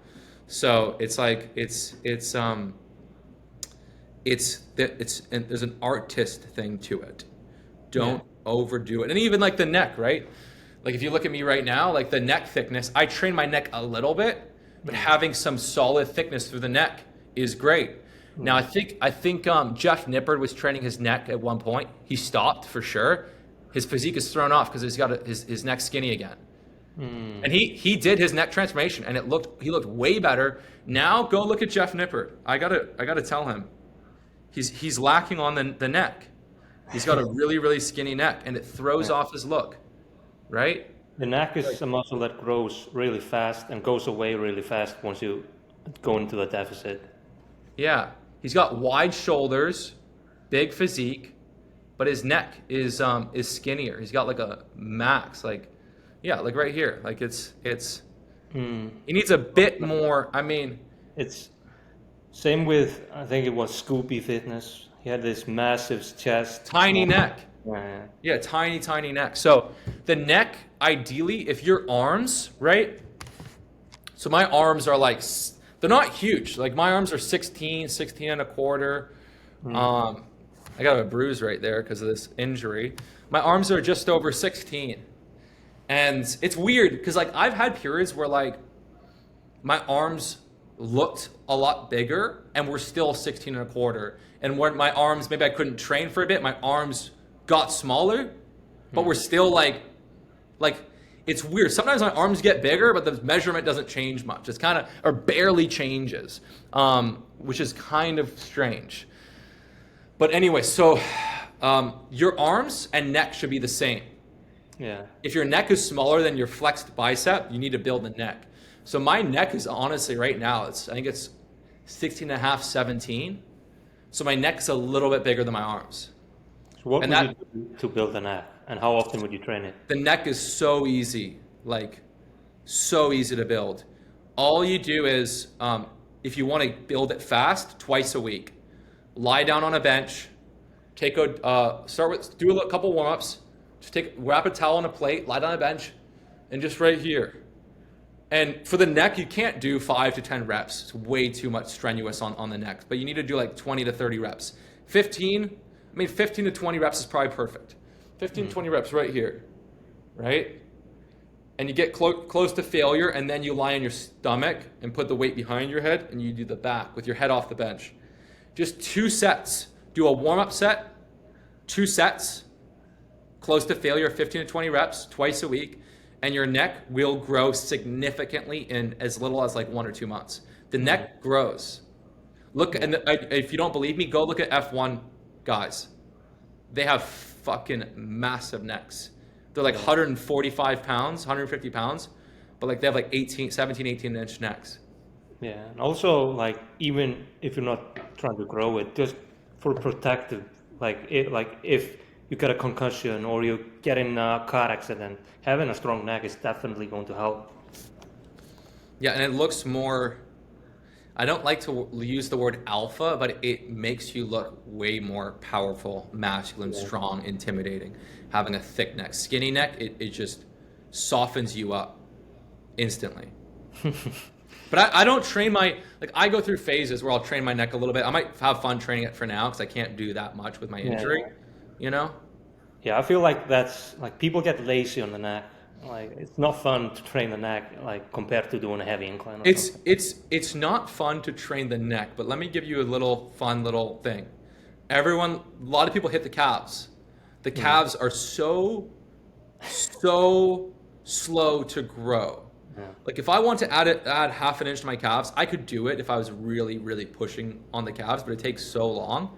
So it's like there's an artist thing to it. Don't overdo it. And even like the neck, right? Like if you look at me right now, like the neck thickness, I train my neck a little bit, but having some solid thickness through the neck is great. Now I think Jeff Nippard was training his neck at one point. He stopped for sure. His physique is thrown off because he's got his neck skinny again. And he did his neck transformation, and he looked way better. Now go look at Jeff Nippard. I gotta tell him, he's lacking on the neck. He's got a really, really skinny neck, and it throws off his look, right? The neck is a muscle that grows really fast and goes away really fast once you go into the deficit. Yeah, he's got wide shoulders, big physique, but his neck is skinnier. He's got like a max, like right here. Like it's he needs a bit more. I mean, it's same with, I think it was Scoopy Fitness. He had this massive chest, tiny neck. Yeah, Tiny neck. So the neck, ideally, if your arms, right? So my arms are like, they're not huge. Like my arms are 16 and a quarter. I got a bruise right there because of this injury. My arms are just over 16. And it's weird because like I've had periods where like my arms looked a lot bigger and were still 16 and a quarter. And when my arms, maybe I couldn't train for a bit, my arms got smaller, but we're still like it's weird. Sometimes my arms get bigger, but the measurement doesn't change much. It's kind of, or barely changes, which is kind of strange. But anyway, so your arms and neck should be the same. Yeah. If your neck is smaller than your flexed bicep, you need to build the neck. So my neck is honestly right now, I think it's 16 and a half, 17. So my neck's a little bit bigger than my arms. So what would you do to build the neck, and how often would you train it? The neck is so easy, like so easy to build. All you do is, if you want to build it fast, twice a week, lie down on a bench, do a couple warm-ups, just wrap a towel on a plate, lie down on a bench, and just right here. And for the neck, you can't do 5 to 10 reps. It's way too much strenuous on the neck. But you need to do like 20 to 30 reps. 15 to 20 reps is probably perfect. 15 to 20 reps right here, right? And you get close to failure, and then you lie on your stomach and put the weight behind your head, and you do the back with your head off the bench. Just 2 sets. Do a warm-up set, 2 sets, close to failure, 15 to 20 reps twice a week, and your neck will grow significantly in as little as like 1 or 2 months. The neck grows. Look, and if you don't believe me, go look at F1 guys. They have fucking massive necks. They're like 145 pounds, 150 pounds, but like they have like 17, 18-inch necks. Yeah, and also like even if you're not trying to grow it, just for protective, like if you get a concussion or you get in a car accident, having a strong neck is definitely going to help. Yeah, and it looks more, I don't like to use the word alpha, but it makes you look way more powerful, masculine, strong, intimidating. Having a thick neck. Skinny neck, it just softens you up instantly. But I don't train like I go through phases where I'll train my neck a little bit. I might have fun training it for now because I can't do that much with my injury, you know? Yeah, I feel like that's like people get lazy on the neck. Like it's not fun to train the neck like compared to doing a heavy incline. Or something. It's not fun to train the neck, but let me give you a little fun little thing. A lot of people hit the calves. The calves are so slow to grow. Yeah. Like if I want to add half an inch to my calves, I could do it if I was really, really pushing on the calves, but it takes so long.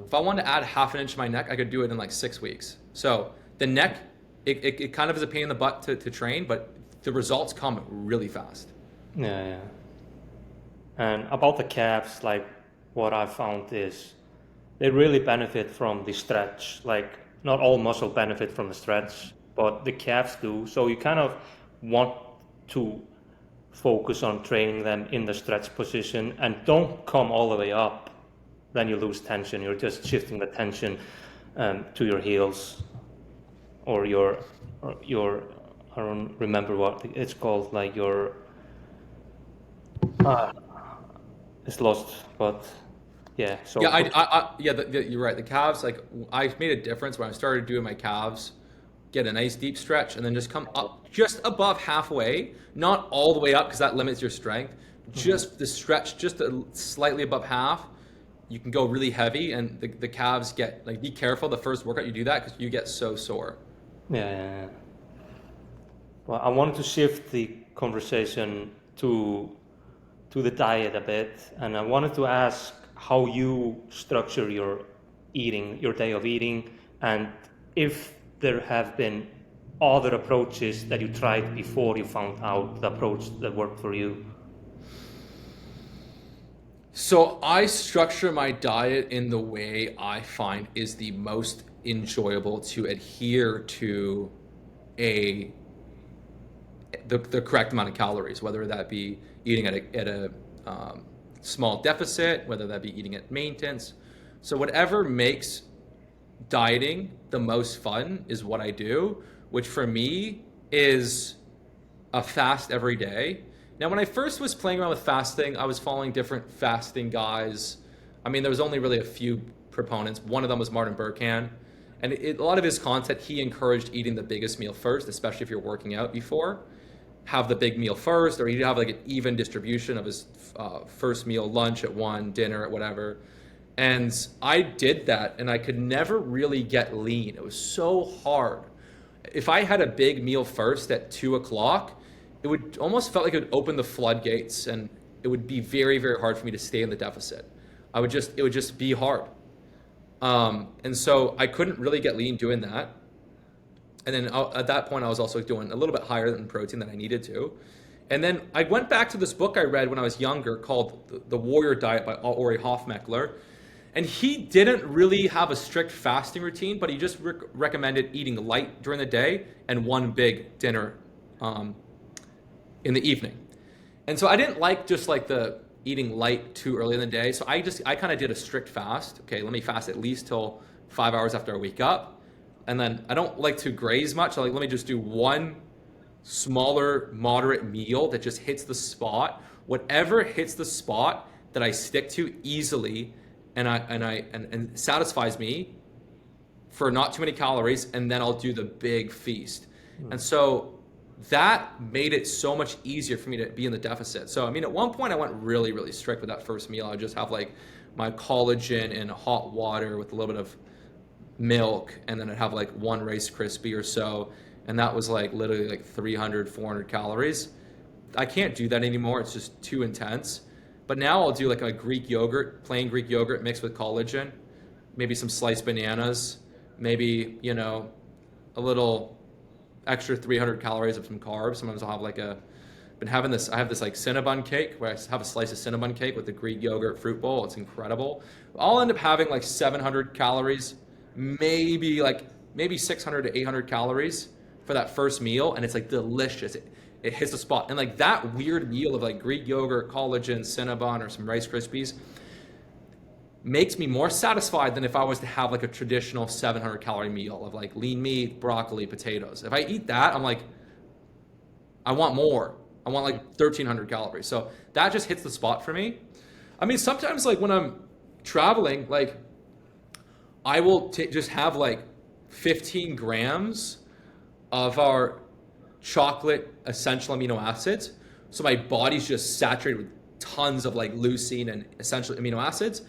If I wanted to add half an inch to my neck, I could do it in like 6 weeks. So the neck, it kind of is a pain in the butt to train, but the results come really fast. Yeah. And about the calves, like what I found is they really benefit from the stretch. Like not all muscle benefit from the stretch, but the calves do. So you kind of want to focus on training them in the stretch position and don't come all the way up. Then you lose tension. You're just shifting the tension to your heels or your I don't remember what it's called, like your it's lost, but yeah. So you're right. The calves, like I made a difference when I started doing my calves. Get a nice deep stretch and then just come up just above halfway, not all the way up because that limits your strength. Just the stretch, just slightly above half. You can go really heavy and the calves get, like, be careful the first workout you do that because you get so sore. Yeah. Well, I wanted to shift the conversation to the diet a bit, and I wanted to ask how you structure your eating, your day of eating, and if there have been other approaches that you tried before you found out the approach that worked for you. So I structure my diet in the way I find is the most enjoyable to adhere to the correct amount of calories, whether that be eating at a small deficit, whether that be eating at maintenance. So whatever makes dieting the most fun is what I do, which for me is a fast every day. Now, when I first was playing around with fasting, I was following different fasting guys. I mean, there was only really a few proponents. One of them was Martin Berkhan. And a lot of his content, he encouraged eating the biggest meal first, especially if you're working out before. Have the big meal first, or he'd have like an even distribution of his first meal, lunch at 1, dinner at whatever. And I did that, and I could never really get lean. It was so hard. If I had a big meal first at 2 o'clock, it would almost felt like it would open the floodgates, and it would be very, very hard for me to stay in the deficit. It would just be hard. And so I couldn't really get lean doing that. And then at that point, I was also doing a little bit higher than protein than I needed to. And then I went back to this book I read when I was younger called The Warrior Diet by Ori Hofmeckler. And he didn't really have a strict fasting routine, but he just recommended eating light during the day and one big dinner in the evening. And so I didn't like just like the eating light too early in the day. So I kind of did a strict fast. Okay, let me fast at least till 5 hours after I wake up. And then I don't like to graze much. So like, let me just do one smaller, moderate meal that just hits the spot. Whatever hits the spot that I stick to easily and satisfies me for not too many calories, and then I'll do the big feast. And so that made it so much easier for me to be in the deficit. So I mean, at one point I went really, really strict with that first meal. I just have like my collagen in hot water with a little bit of milk, and then I'd have like one Rice Krispie or so, and that was like literally like 300, 400 calories. I can't do that anymore. It's just too intense. But now I'll do like a Greek yogurt, plain Greek yogurt mixed with collagen, maybe some sliced bananas, maybe, you know, a little extra 300 calories of some carbs. Sometimes I'll have like I have this like Cinnabon cake where I have a slice of Cinnabon cake with the Greek yogurt fruit bowl. It's incredible. I'll end up having like 700 calories, maybe 600 to 800 calories for that first meal, and it's like delicious. It hits the spot. And like that weird meal of like Greek yogurt, collagen, Cinnabon, or some Rice Krispies makes me more satisfied than if I was to have like a traditional 700 calorie meal of like lean meat, broccoli, potatoes. If I eat that, I'm like, I want more. I want like 1,300 calories. So that just hits the spot for me. I mean, sometimes like when I'm traveling, like I will just have like 15 grams of our chocolate essential amino acids. So my body's just saturated with tons of like leucine and essential amino acids.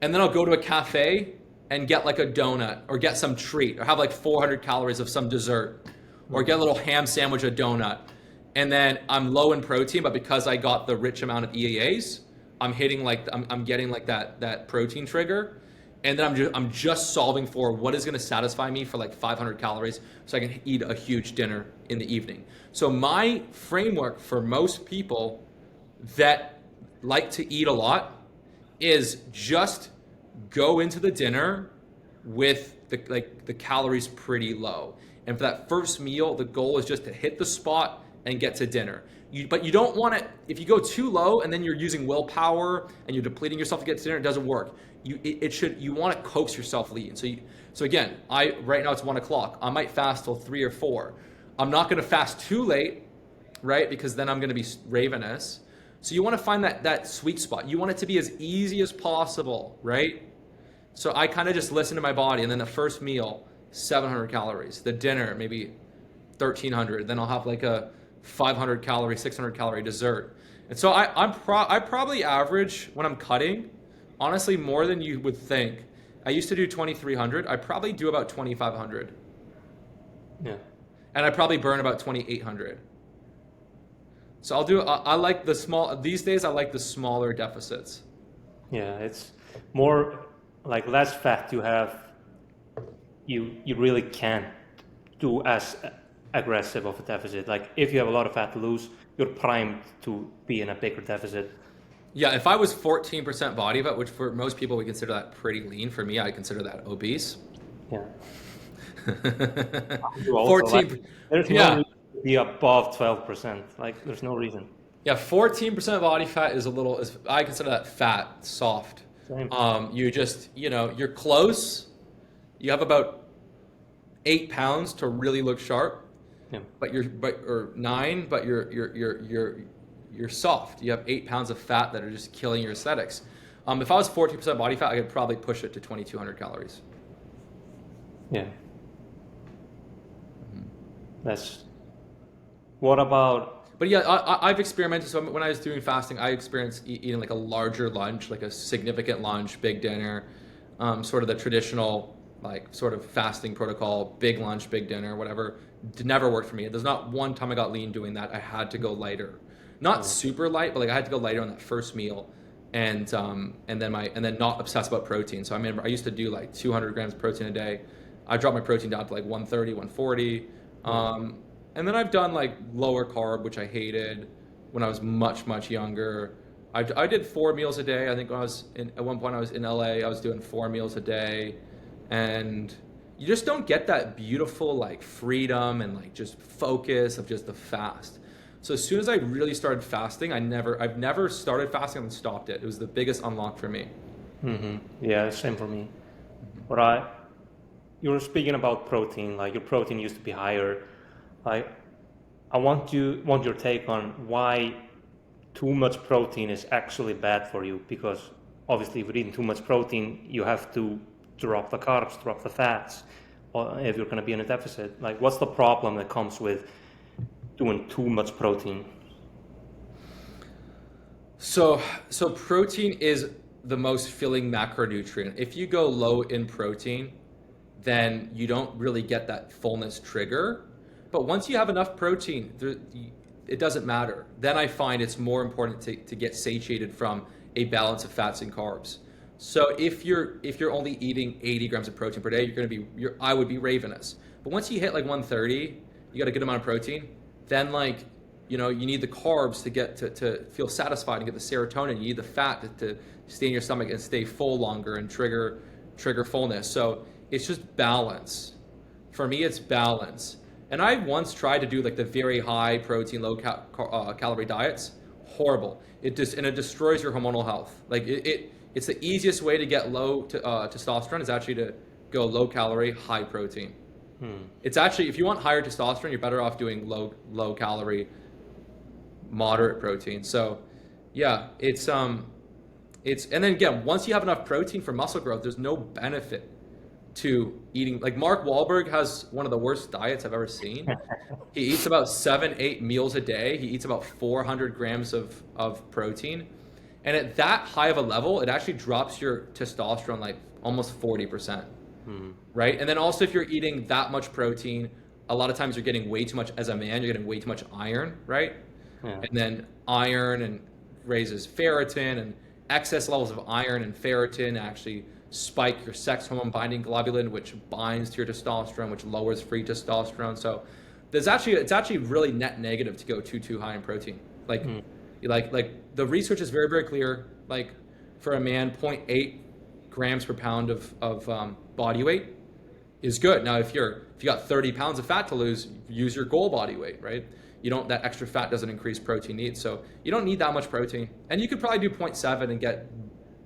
And then I'll go to a cafe and get like a donut or get some treat or have like 400 calories of some dessert or get a little ham sandwich, a donut. And then I'm low in protein, but because I got the rich amount of EAAs, I'm hitting like I'm getting like that protein trigger, and then I'm just solving for what is going to satisfy me for like 500 calories, so I can eat a huge dinner in the evening. So my framework for most people that like to eat a lot is just go into the dinner with the calories pretty low, and for that first meal, the goal is just to hit the spot and get to dinner. But you don't want to, if you go too low and then you're using willpower and you're depleting yourself to get to dinner, it doesn't work. You want to coax yourself lean. So again, right now it's 1 o'clock. I might fast till 3 or 4. I'm not going to fast too late, right? Because then I'm going to be ravenous. So you want to find that sweet spot. You want it to be as easy as possible, right? So I kind of just listen to my body, and then the first meal, 700 calories. The dinner, maybe 1,300. Then I'll have like a 500 calorie, 600 calorie dessert. And so I probably average when I'm cutting, honestly, more than you would think. I used to do 2,300. I probably do about 2,500. Yeah. And I probably burn about 2,800. So I like the small, these days I like the smaller deficits. Yeah, it's more like less fat you have, you really can't do as aggressive of a deficit. Like if you have a lot of fat to lose, you're primed to be in a bigger deficit. Yeah, if I was 14% body fat, which for most people we consider that pretty lean, for me I consider that obese. Yeah. 14. Like, there's no reason to be above 12%. Like there's no reason. Yeah, 14% body fat is I consider that fat, soft. Same. You just, you're close. You have about 8 pounds to really look sharp. Yeah. Or 9, but you're soft. You have 8 pounds of fat that are just killing your aesthetics. If I was 14% body fat, I could probably push it to 2,200 calories. Yeah. That's. What about? But yeah, I've experimented. So when I was doing fasting, I experienced eating like a larger lunch, like a significant lunch, big dinner, sort of the traditional like sort of fasting protocol, big lunch, big dinner, whatever. Never worked for me. There's not one time I got lean doing that. I had to go lighter, not super light, but like I had to go lighter on that first meal, and then not obsess about protein. So I remember I used to do like 200 grams of protein a day. I dropped my protein down to like 130, 140. And then I've done like lower carb, which I hated when I was much, much younger. I did 4 meals a day. I think at one point I was in LA, I was doing 4 meals a day. And you just don't get that beautiful like freedom and like just focus of just the fast. So as soon as I really started fasting, I've never started fasting and stopped it. It was the biggest unlock for me. Mm-hmm. Yeah, same for me. But you were speaking about protein, like your protein used to be higher. Like, I want your take on why too much protein is actually bad for you, because obviously if you're eating too much protein, you have to drop the carbs, drop the fats, or if you're going to be in a deficit. Like, what's the problem that comes with doing too much protein? So protein is the most filling macronutrient. If you go low in protein, then you don't really get that fullness trigger. But once you have enough protein, it doesn't matter. Then I find it's more important to get satiated from a balance of fats and carbs. So if you're only eating 80 grams of protein per day, I would be ravenous. But once you hit like 130, you got a good amount of protein, then like, you need the carbs to get to feel satisfied and get the serotonin. You need the fat to stay in your stomach and stay full longer and trigger fullness. So it's just balance. For me, it's balance. And I once tried to do like the very high protein, low calorie diets. Horrible. It destroys your hormonal health. Like it's the easiest way to get low testosterone is actually to go low calorie, high protein. It's actually, if you want higher testosterone, you're better off doing low calorie, moderate protein. So yeah, it's and then again, once you have enough protein for muscle growth, there's no benefit to eating. Like Mark Wahlberg has one of the worst diets I've ever seen. He eats about 7-8 meals a day. He eats about 400 grams of protein. And at that high of a level, it actually drops your testosterone like almost 40%, right? And then also if you're eating that much protein, a lot of times you're getting way too much, as a man, you're getting way too much iron, right? Yeah. And then iron and raises ferritin, and excess levels of iron and ferritin actually spike your sex hormone binding globulin, which binds to your testosterone, which lowers free testosterone. So it's actually really net negative to go too high in protein. Like the research is very, very clear. Like for a man, 0.8 grams per pound of body weight is good. Now, if you got 30 pounds of fat to lose, use your goal body weight, right? That extra fat doesn't increase protein needs. So you don't need that much protein. And you could probably do 0.7 and get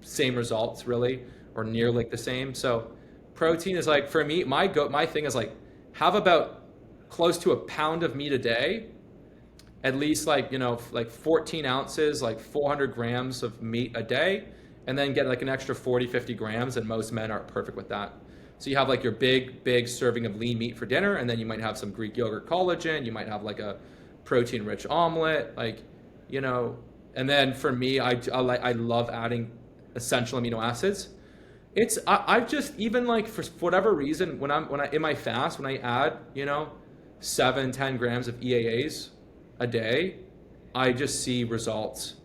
same results really, or near like the same. So protein is like, for me, my thing is like, have about close to a pound of meat a day, at least like 14 ounces, like 400 grams of meat a day, and then get like an extra 40-50 grams, and most men are perfect with that. So you have like your big serving of lean meat for dinner, and then you might have some Greek yogurt collagen, you might have like a protein rich omelet, and then for me, I love adding essential amino acids. I've just, even like for whatever reason, when I in my fast, when I add 7-10 grams of EAAs a day, I just see results,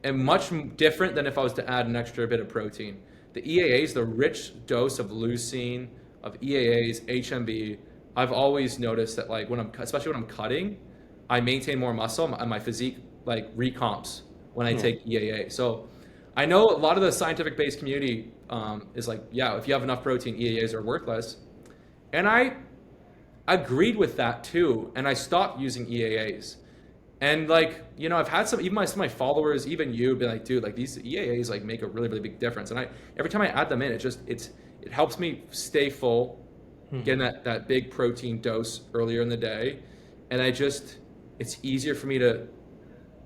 and much different than if I was to add an extra bit of protein. The EAAs, the rich dose of leucine, of EAAs, HMB, I've always noticed that like especially when I'm cutting, I maintain more muscle, and my physique like recomps when I take EAA. So I know a lot of the scientific based community is like, yeah, if you have enough protein, EAAs are worthless. And I agreed with that too, and I stopped using EAAs. And like, I've had some of my followers, even you, be like, dude, like these EAAs like make a really, really big difference. And every time I add them in, it helps me stay full, getting that big protein dose earlier in the day. And it's easier for me to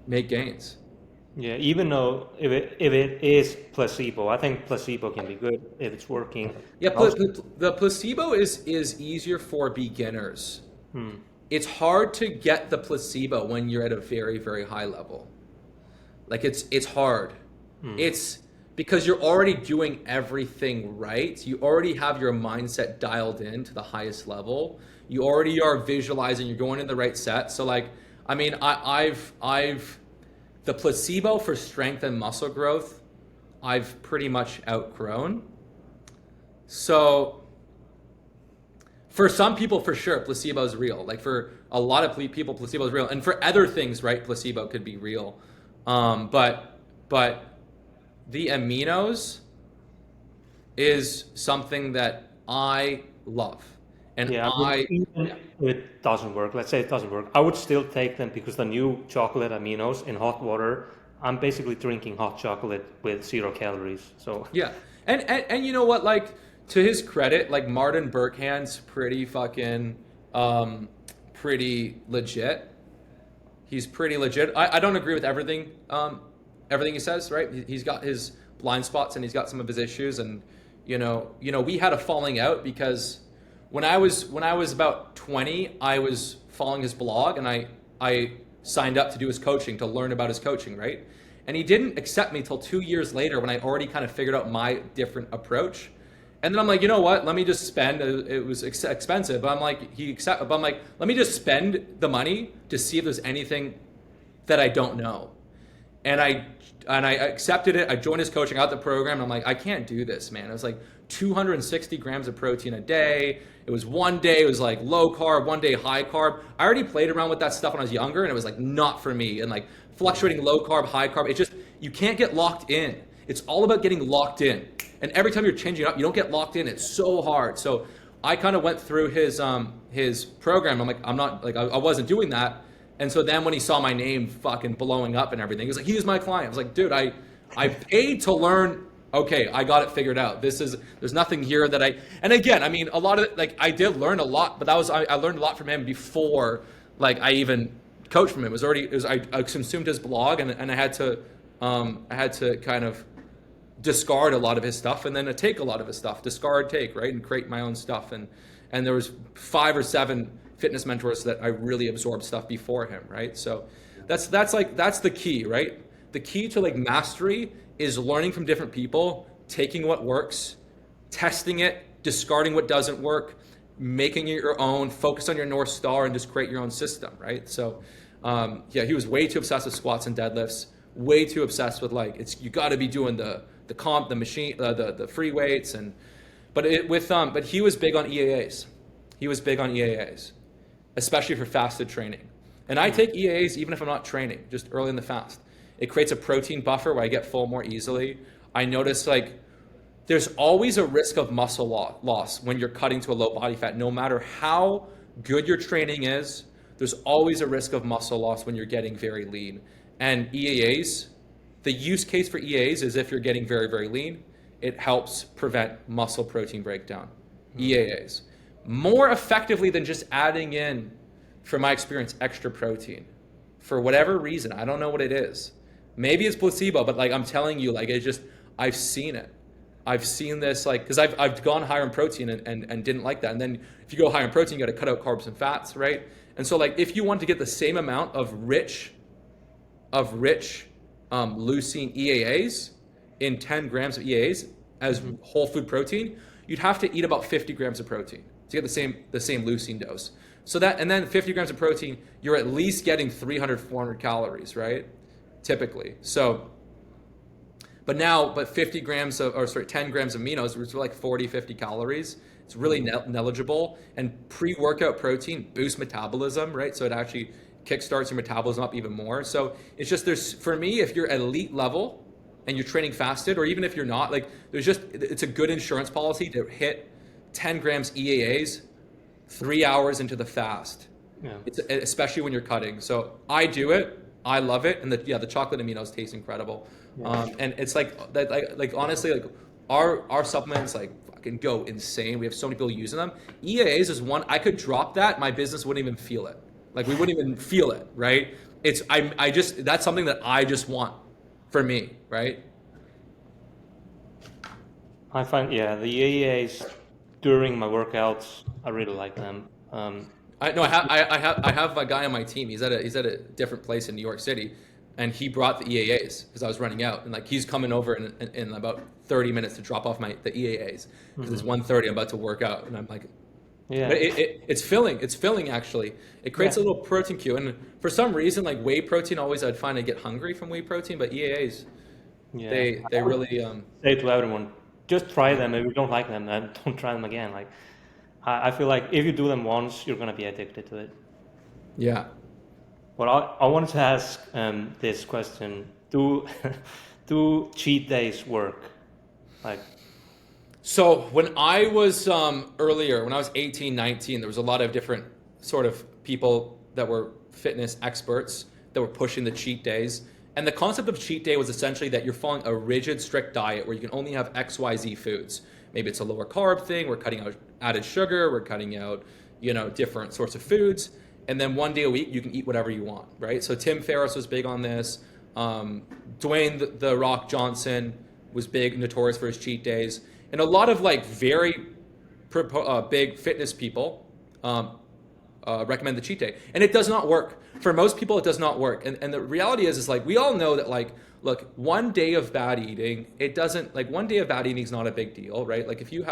make gains. Yeah, even though if it is placebo, I think placebo can be good if it's working. Yeah, the placebo is easier for beginners. It's hard to get the placebo when you're at a very, very high level. Like it's hard. It's because you're already doing everything right. You already have your mindset dialed in to the highest level. You already are visualizing, you're going in the right set. So like, I mean, I've the placebo for strength and muscle growth, I've pretty much outgrown. So for some people, for sure, placebo is real. Like for a lot of people, placebo is real. And for other things, right, placebo could be real. But the aminos is something that I love. And even if it doesn't work, let's say it doesn't work, I would still take them because the new chocolate aminos in hot water, I'm basically drinking hot chocolate with 0 calories. So yeah, and you know what? Like to his credit, like Martin Berkhan's pretty fucking pretty legit. He's pretty legit. I don't agree with everything he says, right? He's got his blind spots and he's got some of his issues, and we had a falling out because when I was about 20, I was following his blog, and I signed up to do his coaching, to learn about his coaching, right? And he didn't accept me till 2 years later when I already kind of figured out my different approach. And then I'm like, you know what? Let me just spend. It was expensive, but I'm like, but I'm like, let me just spend the money to see if there's anything that I don't know. And I accepted it. I joined his coaching out the program. And I'm like, I can't do this, man. It was like 260 grams of protein a day. It was one day, it was like low carb, one day high carb. I already played around with that stuff when I was younger, and it was like not for me. And like fluctuating low carb, high carb, it's just, you can't get locked in. It's all about getting locked in. And every time you're changing it up, you don't get locked in. It's so hard. So I kind of went through his program. I'm like, I'm not like, I wasn't doing that. And so then when he saw my name fucking blowing up and everything, he was like, he's my client. I was like, dude, I paid to learn. Okay, I got it figured out. There's nothing here that and again, I mean, a lot of it, like I did learn a lot, but I learned a lot from him before like I even coached from him. I consumed his blog, and I had to kind of discard a lot of his stuff, and then to take a lot of his stuff, discard, take, right, and create my own stuff. And there was 5 or 7 fitness mentors that I really absorbed stuff before him, right? So that's the key, right? The key to like mastery is learning from different people, taking what works, testing it, discarding what doesn't work, making it your own, focus on your North Star, and just create your own system, right? So yeah, he was way too obsessed with squats and deadlifts, way too obsessed with like, you got to be doing the machine, the free weights, but he was big on EAAs. He was big on EAAs, especially for fasted training. And I take EAAs even if I'm not training, just early in the fast. It creates a protein buffer where I get full more easily. I notice like there's always a risk of muscle loss when you're cutting to a low body fat. No matter how good your training is, there's always a risk of muscle loss when you're getting very lean. And EAAs, the use case for EAAs is if you're getting very, very lean, it helps prevent muscle protein breakdown. EAAs. More effectively than just adding in, from my experience, extra protein. For whatever reason, I don't know what it is. Maybe it's placebo, but like I'm telling you, like it's just, I've seen it. I've seen this, like, because I've gone higher in protein and didn't like that. And then if you go higher in protein, you got to cut out carbs and fats, right? And so like if you want to get the same amount of rich leucine EAAs in 10 grams of EAAs as whole food protein, you'd have to eat about 50 grams of protein to get the same leucine dose. So that, and then 50 grams of protein, you're at least getting 300, 400 calories, right? Typically. So, but 10 grams of aminos, which are like 40, 50 calories. It's really negligible. And pre-workout protein boosts metabolism, right? So it actually kickstarts your metabolism up even more. So it's just, for me, if you're at elite level and you're training fasted, or even if you're not, like it's a good insurance policy to hit 10 grams EAAs 3 hours into the fast. Yeah. Especially when you're cutting. So I do it. I love it. And the chocolate aminos taste incredible. Yeah. And it's like that, like honestly, like our supplements like fucking go insane. We have so many people using them. EAAs is one. I could drop that, my business wouldn't even feel it. Like we wouldn't even feel it, right? That's something that I just want for me, right? I find, the EAAs during my workouts, I really like them. I have a guy on my team. He's at a different place in New York City, and he brought the EAAs because I was running out, and like he's coming over in about 30 minutes to drop off the EAAs because it's 1:30. I'm about to work out, and I'm like, yeah. But it's filling actually. It creates a little protein cue, and for some reason, like whey protein, I'd find I get hungry from whey protein, but EAAs, they really say to everyone, just try them. If you don't like them, then don't try them again. Like I feel like if you do them once, you're gonna be addicted to it. Yeah. Well, I wanted to ask this question: Do cheat days work? Like. So when I was earlier, when I was 18, 19, there was a lot of different sort of people that were fitness experts that were pushing the cheat days. And the concept of cheat day was essentially that you're following a rigid, strict diet where you can only have XYZ foods. Maybe it's a lower carb thing. We're cutting out added sugar. We're cutting out, different sorts of foods. And then one day a week, you can eat whatever you want, right? So Tim Ferriss was big on this. Dwayne the Rock Johnson was big, notorious for his cheat days. And a lot of like very big fitness people recommend the cheat day, and it does not work for most people. It does not work, and the reality is like we all know that like look, one day of bad eating, it doesn't like one day of bad eating is not a big deal, right? Like if you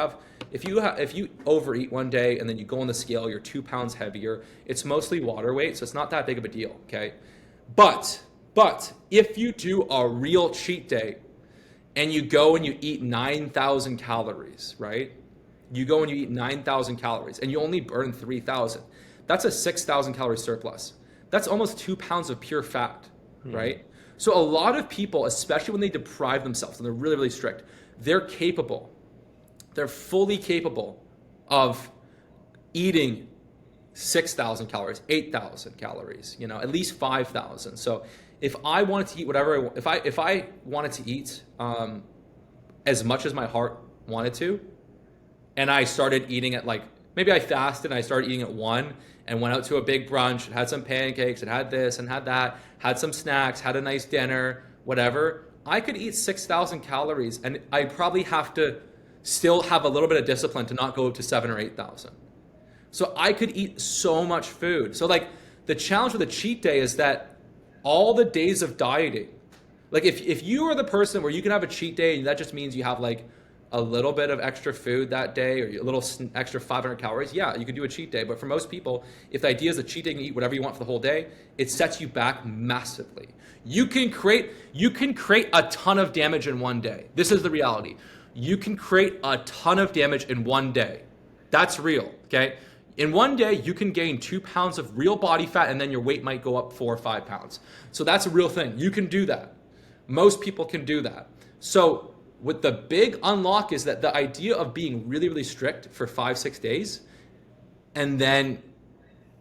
overeat one day and then you go on the scale, you're 2 pounds heavier. It's mostly water weight, so it's not that big of a deal, okay? But if you do a real cheat day and you go and you eat 9,000 calories, right? You go and you eat 9,000 calories and you only burn 3,000. That's a 6,000 calorie surplus. That's almost 2 pounds of pure fat, right? So a lot of people, especially when they deprive themselves and they're really, really strict, they're fully capable of eating 6,000 calories, 8,000 calories, you know, at least 5,000. So if I wanted to eat whatever, if I wanted to eat as much as my heart wanted to, and I started eating at like, maybe I fasted and I started eating at 1 and went out to a big brunch and had some pancakes and had this and had that, had some snacks, had a nice dinner, whatever, I could eat 6,000 calories and I probably have to still have a little bit of discipline to not go to 7 or 8,000. So I could eat so much food. So like the challenge with a cheat day is that all the days of dieting, like if you are the person where you can have a cheat day and that just means you have like a little bit of extra food that day or a little extra 500 calories, yeah, you can do a cheat day. But for most people, if the idea is a cheat day and eat whatever you want for the whole day, it sets you back massively. You can create a ton of damage in one day. This is the reality. You can create a ton of damage in one day. That's real, okay? In one day, you can gain 2 pounds of real body fat and then your weight might go up 4 or 5 pounds. So that's a real thing. You can do that. Most people can do that. So what the big unlock is that the idea of being really, really strict for 5-6 days and then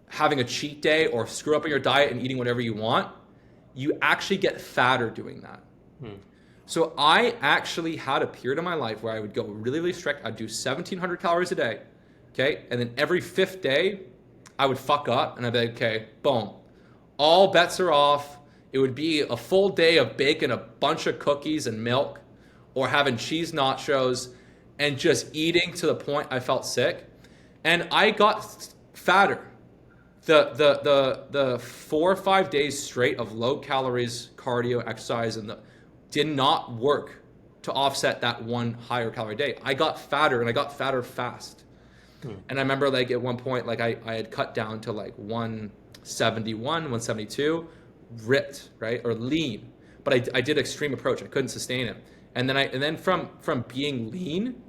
having a cheat day or screw up on your diet and eating whatever you want, you actually get fatter doing that. So I actually had a period of my life where I would go really, really strict. I'd do 1,700 calories a day, okay? And then every 5th day, I would fuck up and I'd be like, okay, boom. All bets are off. It would be a full day of baking a bunch of cookies and milk or having cheese nachos and just eating to the point I felt sick. And I got fatter. The 4 or 5 days straight of low calories, cardio, exercise, and did not work to offset that one higher calorie day. I got fatter and I got fatter fast. And I remember like at one point, like I had cut down to like 171, 172, ripped, right? Or lean. But I did extreme approach. I couldn't sustain it. And then from being lean,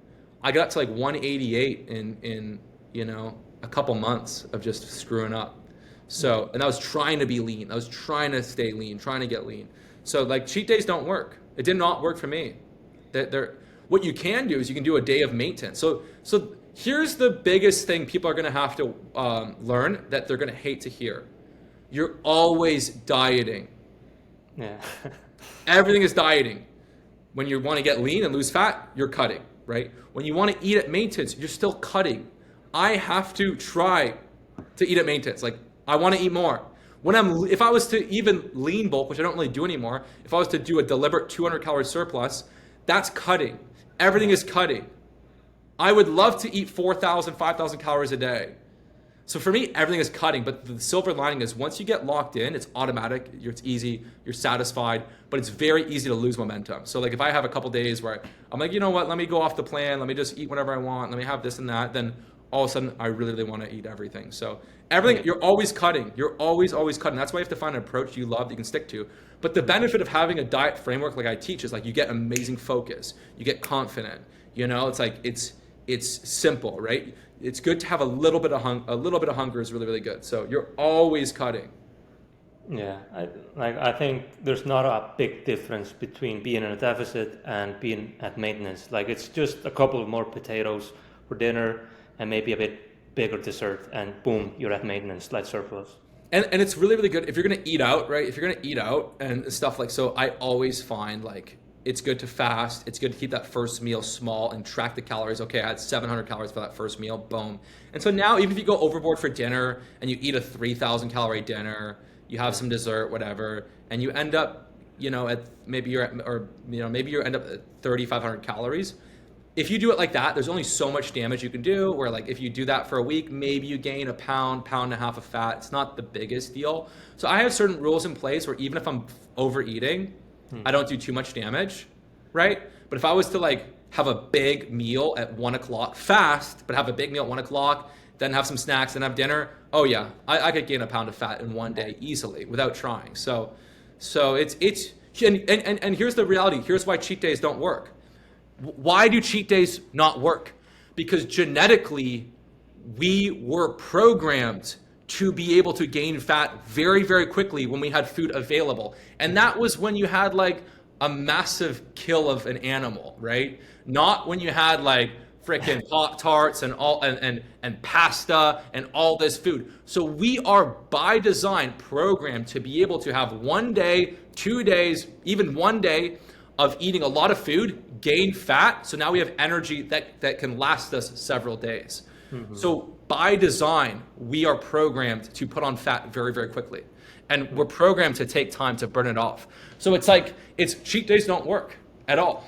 I got to like 188 in you know, a couple months of just screwing up. So, and I was trying to be lean. I was trying to stay lean, trying to get lean. So like cheat days don't work. It did not work for me. What you can do is you can do a day of maintenance. So here's the biggest thing people are going to have to learn that they're going to hate to hear. You're always dieting. Yeah. Everything is dieting. When you want to get lean and lose fat, you're cutting, right? When you want to eat at maintenance, you're still cutting. I have to try to eat at maintenance. Like I want to eat more. If I was to even lean bulk, which I don't really do anymore, if I was to do a deliberate 200 calorie surplus, that's cutting. Everything is cutting. I would love to eat 4,000, 5,000 calories a day. So for me, everything is cutting, but the silver lining is once you get locked in, it's automatic, it's easy, you're satisfied, but it's very easy to lose momentum. So like if I have a couple days where I'm like, you know what, let me go off the plan, let me just eat whatever I want, let me have this and that, then all of a sudden I really, really want to eat everything. So everything, you're always cutting. You're always cutting. That's why you have to find an approach you love that you can stick to. But the benefit of having a diet framework like I teach is like you get amazing focus. You get confident. You know, it's like it's simple, right? It's good to have a little bit of hunger is really, really good. So you're always cutting. Yeah, I think there's not a big difference between being in a deficit and being at maintenance. Like it's just a couple of more potatoes for dinner and maybe a bit bigger dessert, and boom, you're at maintenance, like surplus. And it's really, really good if you're gonna eat out, right? If you're gonna eat out and stuff like so, I always find like it's good to fast. It's good to keep that first meal small and track the calories. Okay, I had 700 calories for that first meal, boom. And so now even if you go overboard for dinner and you eat a 3,000 calorie dinner, you have some dessert, whatever, and you end up, you know, at maybe you end up at 3,500 calories. if you do it like that, there's only so much damage you can do. Where like if you do that for a week, maybe you gain a pound, pound and a half of fat. It's not the biggest deal. So I have certain rules in place where even if I'm overeating, I don't do too much damage, right? But if I was to like have a big meal at 1 o'clock, fast, but have a big meal at 1 o'clock, then have some snacks, then have dinner. Oh yeah, I could gain a pound of fat in one day easily without trying. So it's and here's the reality. Here's why cheat days don't work. Why do cheat days not work? Because genetically, we were programmed to be able to gain fat very, very quickly when we had food available. And that was when you had like a massive kill of an animal, right? Not when you had like freaking Pop-Tarts and all and pasta and all this food. So we are by design programmed to be able to have 1 day, 2 days, even 1 day of eating a lot of food, gain fat, so now we have energy that can last us several days. So by design, we are programmed to put on fat very, very quickly. And we're programmed to take time to burn it off. So it's like, cheat days don't work at all,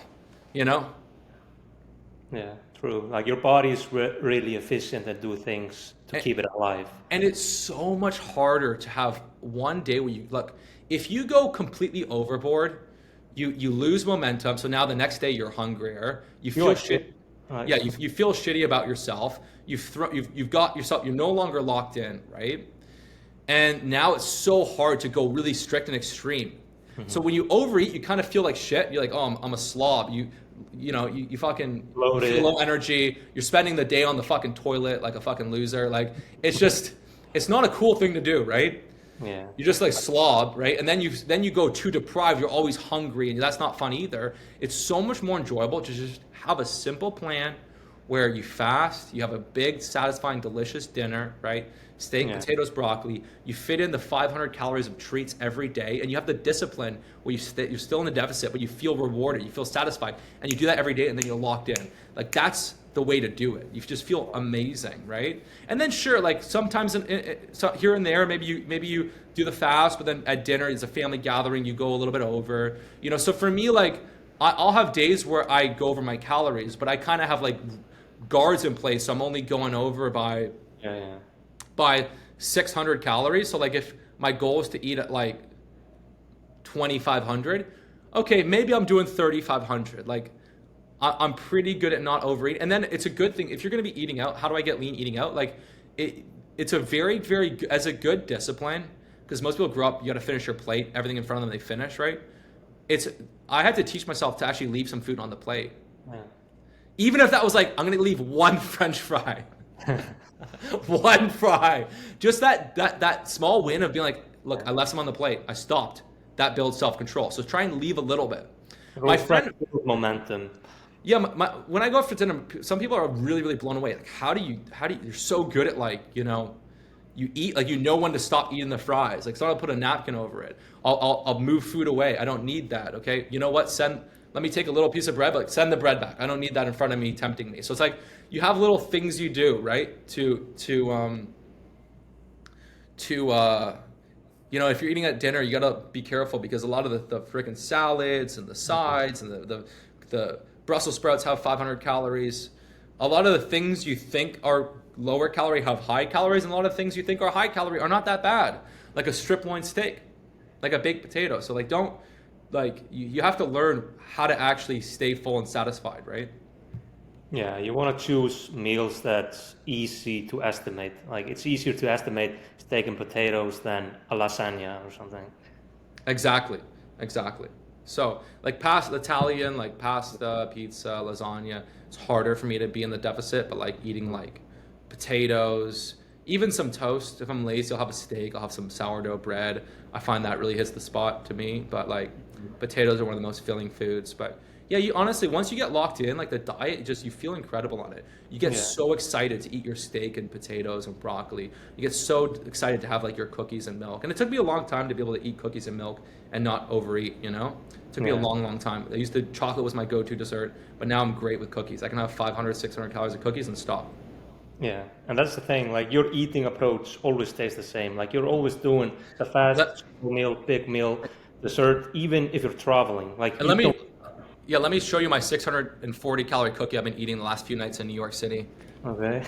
you know? Yeah, true. Like your body is really efficient and do things to keep it alive. And it's so much harder to have 1 day where you, look, if you go completely overboard, you lose momentum. So now the next day you're hungrier. You feel shit. Yeah, you feel shitty about yourself. You've got yourself. You're no longer locked in, right? And now it's so hard to go really strict and extreme. So when you overeat, you kind of feel like shit. You're like, oh, I'm a slob. You fucking feel low energy. You're spending the day on the fucking toilet like a fucking loser. Like it's not a cool thing to do, right? Yeah. You just like slob, right? And then you go too deprived. You're always hungry, and that's not fun either. It's so much more enjoyable to just have a simple plan where you fast, you have a big, satisfying, delicious dinner, right? Steak, potatoes, broccoli. You fit in the 500 calories of treats every day, and you have the discipline where you're still in a deficit, but you feel rewarded, you feel satisfied, and you do that every day, and then you're locked in. Like that's the way to do it. You just feel amazing, right? And then sure, like sometimes so here and there, maybe you do the fast, but then at dinner it's a family gathering, you go a little bit over. So for me, like I'll have days where I go over my calories, but I kind of have like guards in place, so I'm only going over by 600 calories. So like if my goal is to eat at like 2,500, okay, maybe I'm doing 3,500. Like I'm pretty good at not overeating. And then it's a good thing if you're going to be eating out. How do I get lean eating out? Like it's a very, very as a good discipline, because most people grow up, you got to finish your plate, everything in front of them they finish, right? I had to teach myself to actually leave some food on the plate. Even if that was like, I'm going to leave one French fry. One fry. Just that small win of being like, look, I left some on the plate. I stopped. That builds self-control. So try and leave a little bit. My friend, momentum. Yeah, when I go out for dinner, some people are really, really blown away. Like, how do you, you're so good at like, you eat, like, when to stop eating the fries. Like, so I'll put a napkin over it. I'll move food away. I don't need that, okay? You know what? Let me take a little piece of bread, but like, send the bread back. I don't need that in front of me tempting me. So it's like, you have little things you do, right? If you're eating at dinner, you gotta be careful because a lot of the freaking salads and the sides and the Brussels sprouts have 500 calories. A lot of the things you think are lower calorie have high calories, and a lot of things you think are high calorie are not that bad. Like a strip loin steak, like a baked potato. So like you have to learn how to actually stay full and satisfied, right? Yeah, you want to choose meals that's easy to estimate. Like it's easier to estimate steak and potatoes than a lasagna or something. Exactly. So like Italian, like pasta, pizza, lasagna, it's harder for me to be in the deficit, but like eating like potatoes, even some toast. If I'm lazy, I'll have a steak, I'll have some sourdough bread. I find that really hits the spot to me, but like potatoes are one of the most filling foods. But yeah, you honestly, once you get locked in, like the diet, you feel incredible on it. You get so excited to eat your steak and potatoes and broccoli. You get so excited to have like your cookies and milk. And it took me a long time to be able to eat cookies and milk and not overeat, It took me a long, long time. Chocolate was my go-to dessert, but now I'm great with cookies. I can have 500, 600 calories of cookies and stop. Yeah, and that's the thing, like your eating approach always stays the same. Like you're always doing the fast meal, big meal, dessert, even if you're traveling. Like Yeah, let me show you my 640 calorie cookie I've been eating the last few nights in New York City. Okay.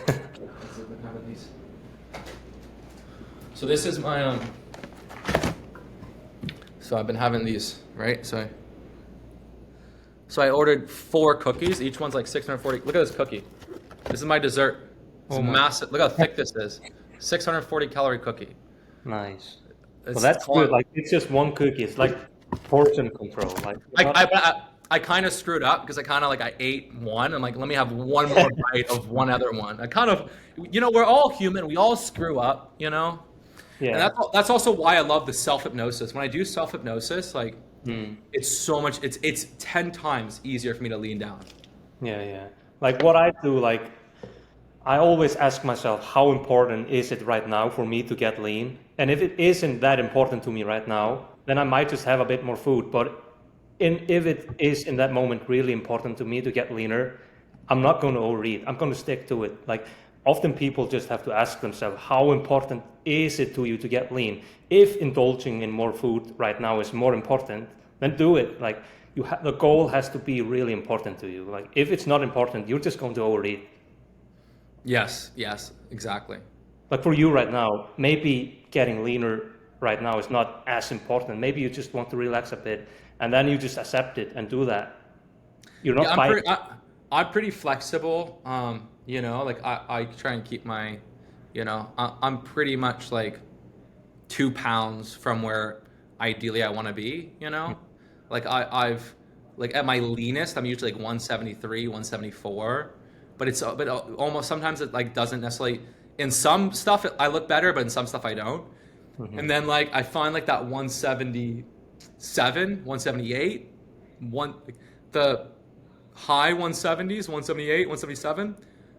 So this is my so I've been having these, right? So I ordered 4 cookies. Each one's like 640. Look at this cookie. This is my dessert. It's massive. Look how thick this is. 640 calorie cookie. Nice. It's Well, that's good. Like, it's just one cookie. It's like portion control. Like, I kind of screwed up because I ate one. I'm like, let me have one more bite of one other one. I kind of, we're all human. We all screw up, yeah. And that's also why I love the self-hypnosis. When I do self-hypnosis, like, it's so much, it's 10 times easier for me to lean down. Yeah. Like what I do, like, I always ask myself, how important is it right now for me to get lean? And if it isn't that important to me right now, then I might just have a bit more food. But if it is in that moment really important to me to get leaner, I'm not going to overeat. I'm going to stick to it. Like, often people just have to ask themselves, how important is it to you to get lean? If indulging in more food right now is more important, then do it. Like, the goal has to be really important to you. Like, if it's not important, you're just going to overeat. Yes, exactly. Like for you right now, maybe getting leaner right now is not as important. Maybe you just want to relax a bit, and then you just accept it and do that. You're not fighting. I'm pretty flexible. Like I try and keep my, I'm pretty much like 2 pounds from where ideally I want to be. Like I've like at my leanest, I'm usually like 173, 174. But almost sometimes it like doesn't necessarily, in some stuff I look better, but in some stuff I don't. And then like I find like that 177, 178, the high 170s, 178, 177,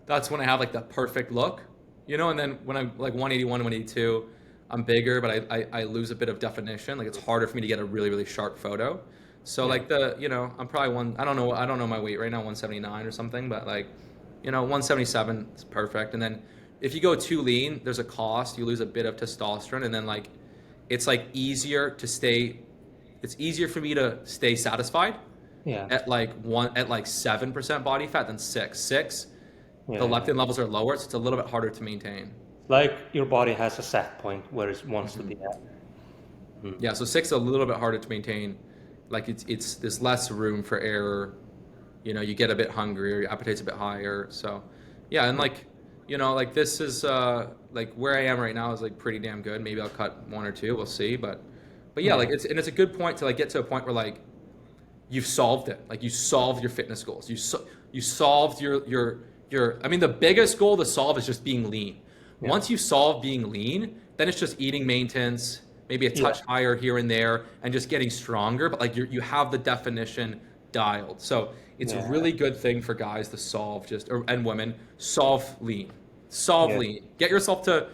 that's when I have like the perfect look, and then when I'm like 181, 182, I'm bigger, but I lose a bit of definition. Like it's harder for me to get a really, really sharp photo. So like I'm probably I don't know my weight right now, 179 or something, but like, 177 is perfect. And then if you go too lean, there's a cost. You lose a bit of testosterone, and then like it's like it's easier for me to stay satisfied at like 7% body fat than 6. The leptin levels are lower, so it's a little bit harder to maintain. Like your body has a set point where it wants to be at. Yeah, so 6 is a little bit harder to maintain. Like it's there's less room for error. You get a bit hungrier, your appetite's a bit higher. So yeah, and like, like this is like where I am right now is like pretty damn good. Maybe I'll cut 1 or 2, we'll see. But yeah, like it's a good point to like get to a point where like you've solved it. Like you solved your fitness goals. You solved your I mean, the biggest goal to solve is just being lean. Yeah. Once you solve being lean, then it's just eating maintenance, maybe a touch higher here and there, and just getting stronger. But like you have the definition dialed. So it's a really good thing for guys to solve and women, solve lean. Lean. Get yourself to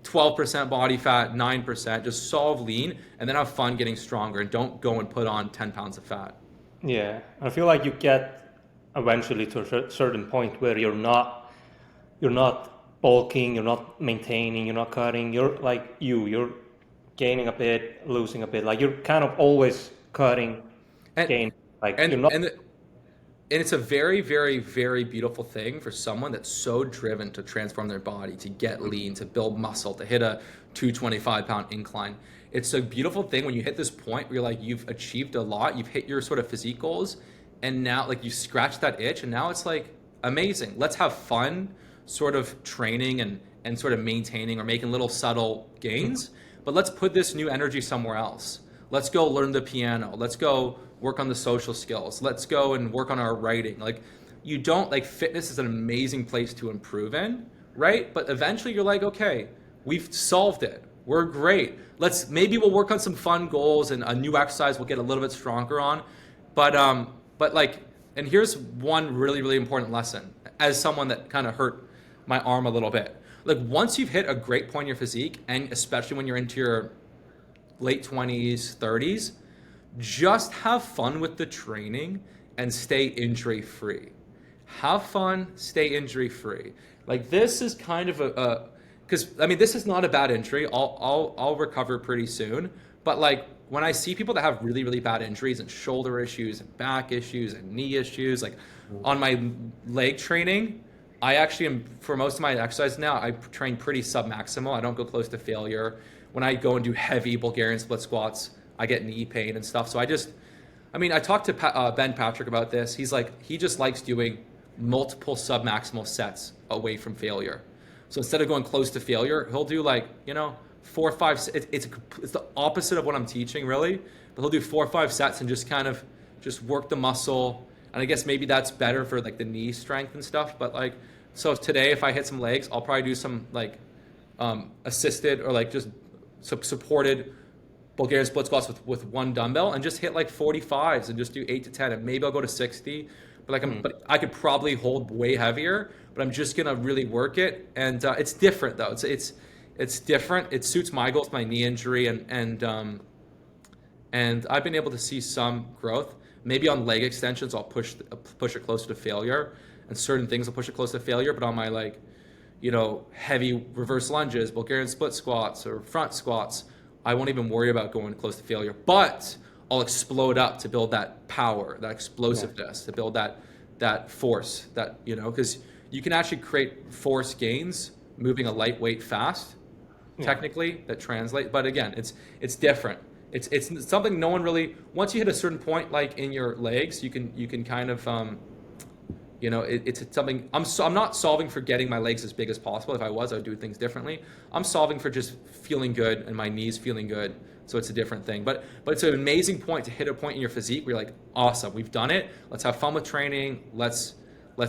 12% body fat, 9%, just solve lean, and then have fun getting stronger, and don't go and put on 10 pounds of fat. Yeah, I feel like you get eventually to a certain point where you're not bulking, you're not maintaining, you're not cutting, you're like you're gaining a bit, losing a bit, like you're kind of always cutting, gaining, like you're not. And it's a very, very, very beautiful thing for someone that's so driven to transform their body, to get lean, to build muscle, to hit a 225-pound incline. It's a beautiful thing when you hit this point where you're like, you've achieved a lot, you've hit your sort of physique goals, and now like you scratch that itch, and now it's like amazing. Let's have fun sort of training and sort of maintaining or making little subtle gains, but let's put this new energy somewhere else. Let's go learn the piano. Let's go work on the social skills. Let's go and work on our writing. Like fitness is an amazing place to improve in, right? But eventually you're like, okay, we've solved it. We're great. Maybe we'll work on some fun goals and a new exercise we'll get a little bit stronger on. But like, and here's one really, really important lesson as someone that kind of hurt my arm a little bit. Like once you've hit a great point in your physique, and especially when you're into your late 20s, 30s, just have fun with the training and stay injury free. Have fun, stay injury free. Like this is kind of because I mean this is not a bad injury. I'll recover pretty soon. But like when I see people that have really, really bad injuries and shoulder issues and back issues and knee issues, like on my leg training, I actually am, for most of my exercise now, I train pretty sub-maximal. I don't go close to failure. When I go and do heavy Bulgarian split squats, I get knee pain and stuff. So I talked to Ben Patrick about this. He's like, he just likes doing multiple sub-maximal sets away from failure. So instead of going close to failure, he'll do like, 4 or 5, it's the opposite of what I'm teaching really, but he'll do 4 or 5 sets and just kind of just work the muscle. And I guess maybe that's better for like the knee strength and stuff. But like, so today if I hit some legs, I'll probably do some like assisted or like just supported Bulgarian split squats with one dumbbell and just hit like 45s and just do 8 to 10 and maybe I'll go to 60. But I could probably hold way heavier, but I'm just gonna really work it. And it's different though. It's different. It suits my goals, my knee injury, and I've been able to see some growth. Maybe on leg extensions, I'll push it closer to failure, and certain things I'll push it closer to failure. But on my heavy reverse lunges, Bulgarian split squats, or front squats, I won't even worry about going close to failure. But I'll explode up to build that power, that explosiveness, to build that force, because you can actually create force gains moving a lightweight fast, technically, that translate. But again, it's different. It's something no one really, once you hit a certain point, like in your legs, you can kind of, it's something, I'm not solving for getting my legs as big as possible. If I was, I would do things differently. I'm solving for just feeling good and my knees feeling good. So it's a different thing. But it's an amazing point to hit a point in your physique where you're like, awesome, we've done it. Let's have fun with training. Let's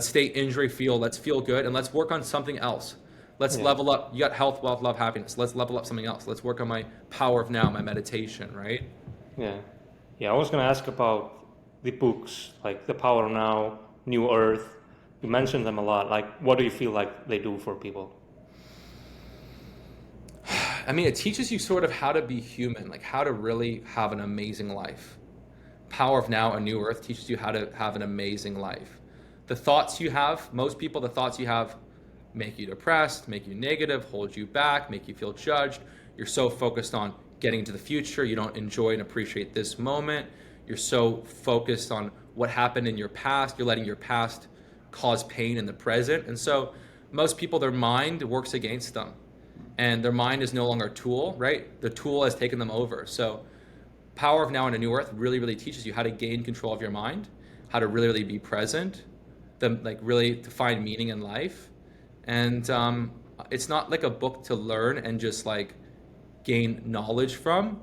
stay injury free. Let's feel good. And let's work on something else. Let's level up. You got health, wealth, love, happiness. Let's level up something else. Let's work on my power of now, my meditation, right? Yeah. I was going to ask about the books, like The Power of Now, New Earth. You mentioned them a lot. Like, what do you feel like they do for people? It teaches you sort of how to be human, like how to really have an amazing life. Power of Now, A New Earth teaches you how to have an amazing life. The thoughts you have, most people, the thoughts you have make you depressed, make you negative, hold you back, make you feel judged. You're so focused on getting into the future, you don't enjoy and appreciate this moment. You're so focused on what happened in your past, you're letting your past cause pain in the present. And so most people, their mind works against them. And their mind is no longer a tool, right? The tool has taken them over. So Power of Now and A New Earth really, really teaches you how to gain control of your mind, how to really, really be present, really to find meaning in life. And it's not like a book to learn and just like gain knowledge from.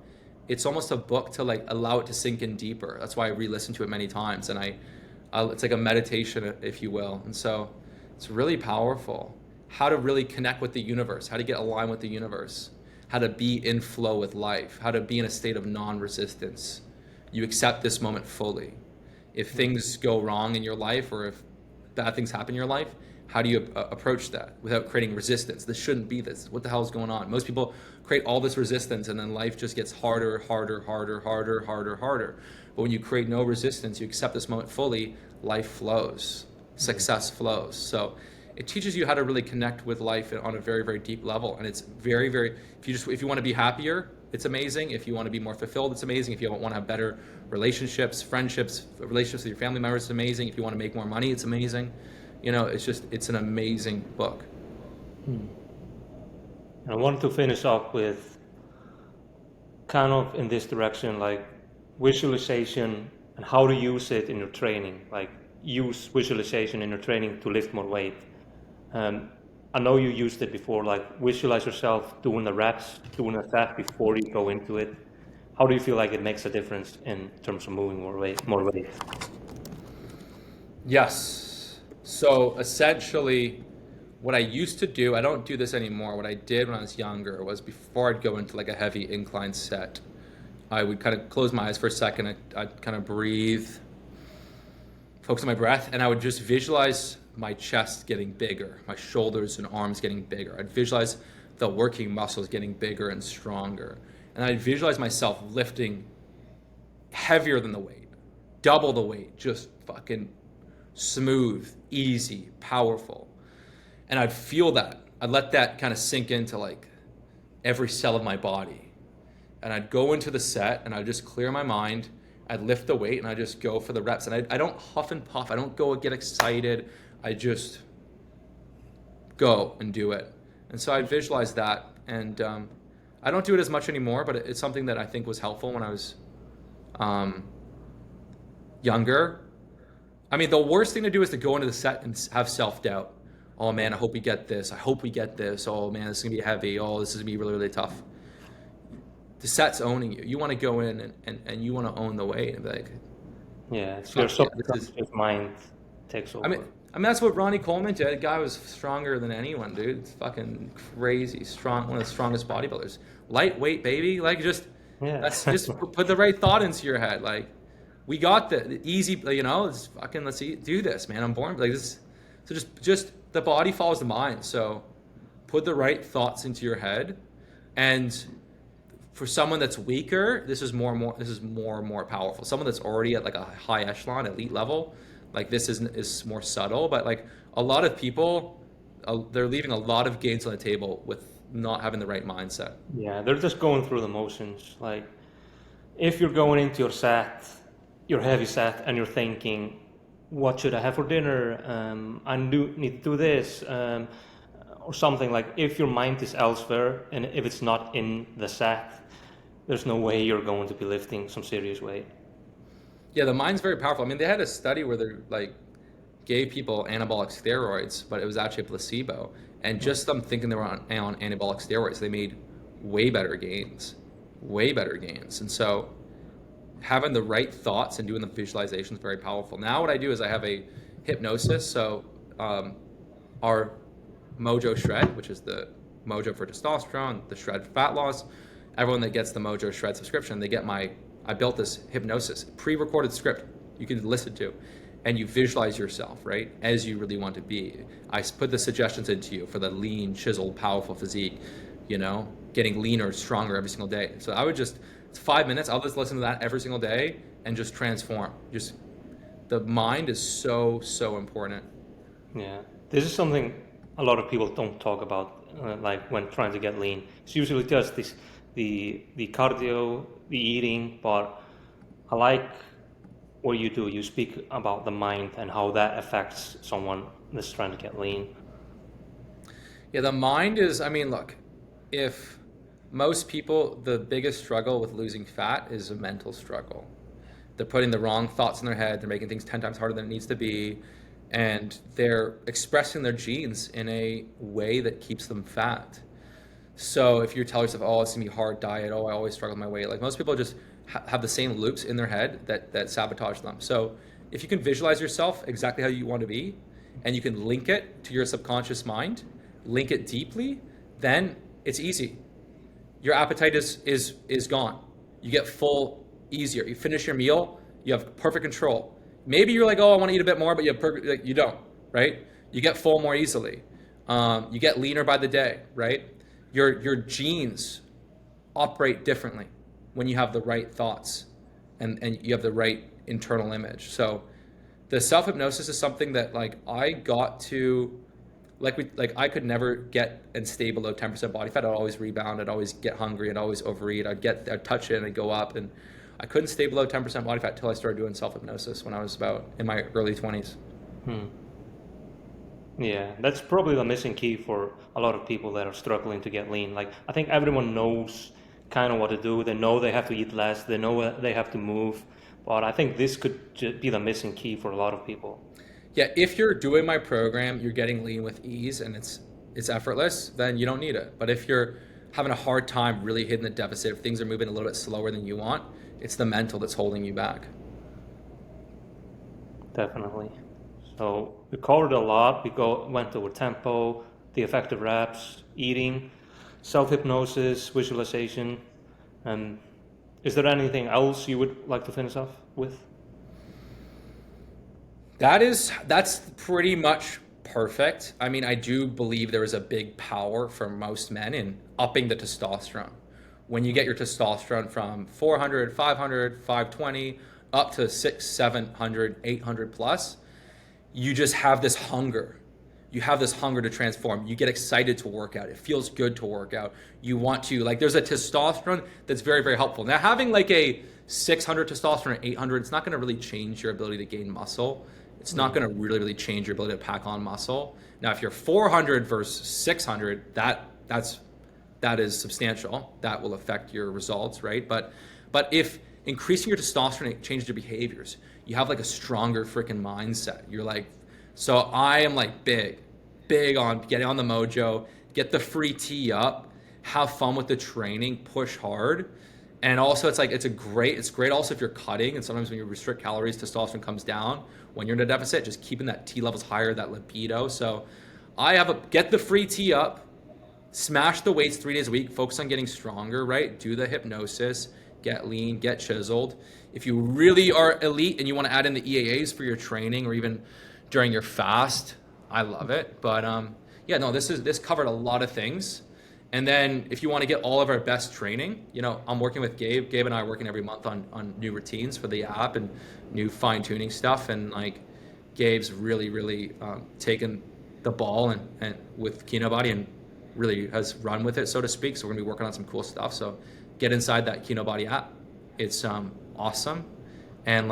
It's almost a book to like allow it to sink in deeper. That's why I re-listen to it many times. And it's like a meditation, if you will. And so it's really powerful. How to really connect with the universe, how to get aligned with the universe, how to be in flow with life, how to be in a state of non-resistance. You accept this moment fully. If things go wrong in your life or if bad things happen in your life, how do you approach that without creating resistance? This shouldn't be this. What the hell is going on? Most people create all this resistance and then life just gets harder. But when you create no resistance, you accept this moment fully, life flows, success flows. So it teaches you how to really connect with life on a very, very deep level. And it's very, very, if you want to be happier, it's amazing. If you want to be more fulfilled, it's amazing. If you want to have better relationships, friendships, relationships with your family members, it's amazing. If you want to make more money, it's amazing. It's an amazing book. And I wanted to finish off with kind of in this direction, like visualization and how to use it in your training, like use visualization in your training to lift more weight. I know you used it before, like visualize yourself doing the reps, doing the set before you go into it. How do you feel like it makes a difference in terms of moving more weight? Yes. So essentially, what I used to do, I don't do this anymore. What I did when I was younger was before I'd go into like a heavy incline set, I would kind of close my eyes for a second. I'd kind of breathe, focus on my breath, and I would just visualize my chest getting bigger, my shoulders and arms getting bigger. I'd visualize the working muscles getting bigger and stronger. And I'd visualize myself lifting heavier than the weight, double the weight, just fucking smooth, easy, powerful. And I'd feel that. I'd let that kind of sink into like every cell of my body. and I'd go into the set and I'd just clear my mind. I'd lift the weight and I'd just go for the reps. And I don't huff and puff. I don't go and get excited. I just go and do it. And so I visualized that. And I don't do it as much anymore, but it's something that I think was helpful when I was younger. I mean, the worst thing to do is to go into the set and have self-doubt. Oh man, I hope we get this. I hope we get this. Oh man, this is gonna be heavy. Oh, this is gonna be really, really tough. The set's owning you. You want to go in and you want to own the weight and be like, yeah, it's your subconscious mind takes over. I mean that's what Ronnie Coleman did. The guy was stronger than anyone, dude. It's fucking crazy. Strong, one of the strongest bodybuilders. Lightweight, baby. Like that's just put the right thought into your head. Like, we got the easy, you know, it's fucking, do this, man. I'm born like this. So just the body follows the mind. So put the right thoughts into your head. And for someone that's weaker, this is more and more powerful. Someone that's already at like a high echelon, elite level, like this is more subtle. But like a lot of people, they're leaving a lot of gains on the table with not having the right mindset. Yeah, they're just going through the motions. Like, if you're going into your heavy set, and you're thinking, what should I have for dinner? I need to do this, or something. Like, if your mind is elsewhere, and if it's not in the set, there's no way you're going to be lifting some serious weight. Yeah, the mind's very powerful. I mean, they had a study where they like gave people anabolic steroids, but it was actually a placebo. And just them thinking they were on anabolic steroids, they made way better gains. And so having the right thoughts and doing the visualization is very powerful. Now what I do is I have a hypnosis. So our Mojo Shred, which is the Mojo for testosterone, the Shred for fat loss, everyone that gets the Mojo Shred subscription, they get I built this hypnosis, pre-recorded script you can listen to, and you visualize yourself, right, as you really want to be. I put the suggestions into you for the lean, chiseled, powerful physique, you know, getting leaner, stronger every single day. So it's 5 minutes. I'll just listen to that every single day and just transform. The mind is so, so important. Yeah, this is something a lot of people don't talk about, like when trying to get lean. It's usually just the cardio, the eating, but I like what you do. You speak about the mind and how that affects someone that's trying to get lean. Yeah, the mind is, I mean, look, if most people, the biggest struggle with losing fat is a mental struggle. They're putting the wrong thoughts in their head. They're making things 10 times harder than it needs to be. And they're expressing their genes in a way that keeps them fat. So if you tell yourself, oh, it's gonna be a hard diet, oh, I always struggle with my weight, like most people just have the same loops in their head that sabotage them. So if you can visualize yourself exactly how you want to be, and you can link it to your subconscious mind, link it deeply, then it's easy. Your appetite is gone. You get full easier. You finish your meal, you have perfect control. Maybe you're like, oh, I want to eat a bit more, but you don't, right? You get full more easily. You get leaner by the day, right? Your genes operate differently when you have the right thoughts and you have the right internal image. So the self-hypnosis is something that like I got to, I could never get and stay below 10% body fat. I'd always rebound. I'd always get hungry. I'd always overeat. I'd touch it and I'd go up. And I couldn't stay below 10% body fat until I started doing self-hypnosis when I was about in my early 20s. Yeah, that's probably the missing key for a lot of people that are struggling to get lean. Like, I think everyone knows kind of what to do. They know they have to eat less. They know they have to move. But I think this could be the missing key for a lot of people. Yeah, if you're doing my program, you're getting lean with ease and it's effortless, then you don't need it. But if you're having a hard time really hitting the deficit, if things are moving a little bit slower than you want, it's the mental that's holding you back. Definitely. So we covered a lot. We went over tempo, the effective reps, eating, self-hypnosis, visualization. And is there anything else you would like to finish off with? That's pretty much perfect. I mean, I do believe there is a big power for most men in upping the testosterone. When you get your testosterone from 400, 500, 520 up to 600, 700, 800 plus, you just have this hunger you have this hunger to transform. You get excited to work out. It feels good to work out. You want to, like, there's a testosterone that's very, very helpful. Now, having like a 600 testosterone or 800, it's not going to really change your ability to gain muscle. It's not going to really, really change your ability to pack on muscle. Now, if you're 400 versus 600, that is substantial. That will affect your results, right? But if increasing your testosterone changes your behaviors, you have like a stronger freaking mindset. You're like, so I am like big on getting on the mojo, get the free tee up, have fun with the training, push hard. And also it's great also if you're cutting, and sometimes when you restrict calories, testosterone comes down. When you're in a deficit, just keeping that T levels higher, that libido. So get the free tee up, smash the weights 3 days a week, focus on getting stronger, right? Do the hypnosis, get lean, get chiseled. If you really are elite and you want to add in the EAAs for your training or even during your fast, I love it. But this covered a lot of things. And then if you want to get all of our best training, I'm working with Gabe. Gabe and I are working every month on new routines for the app and new fine tuning stuff. And like Gabe's really, really taken the ball and with Kinobody and really has run with it, so to speak. So we're gonna be working on some cool stuff. So get inside that Kinobody app. It's awesome. And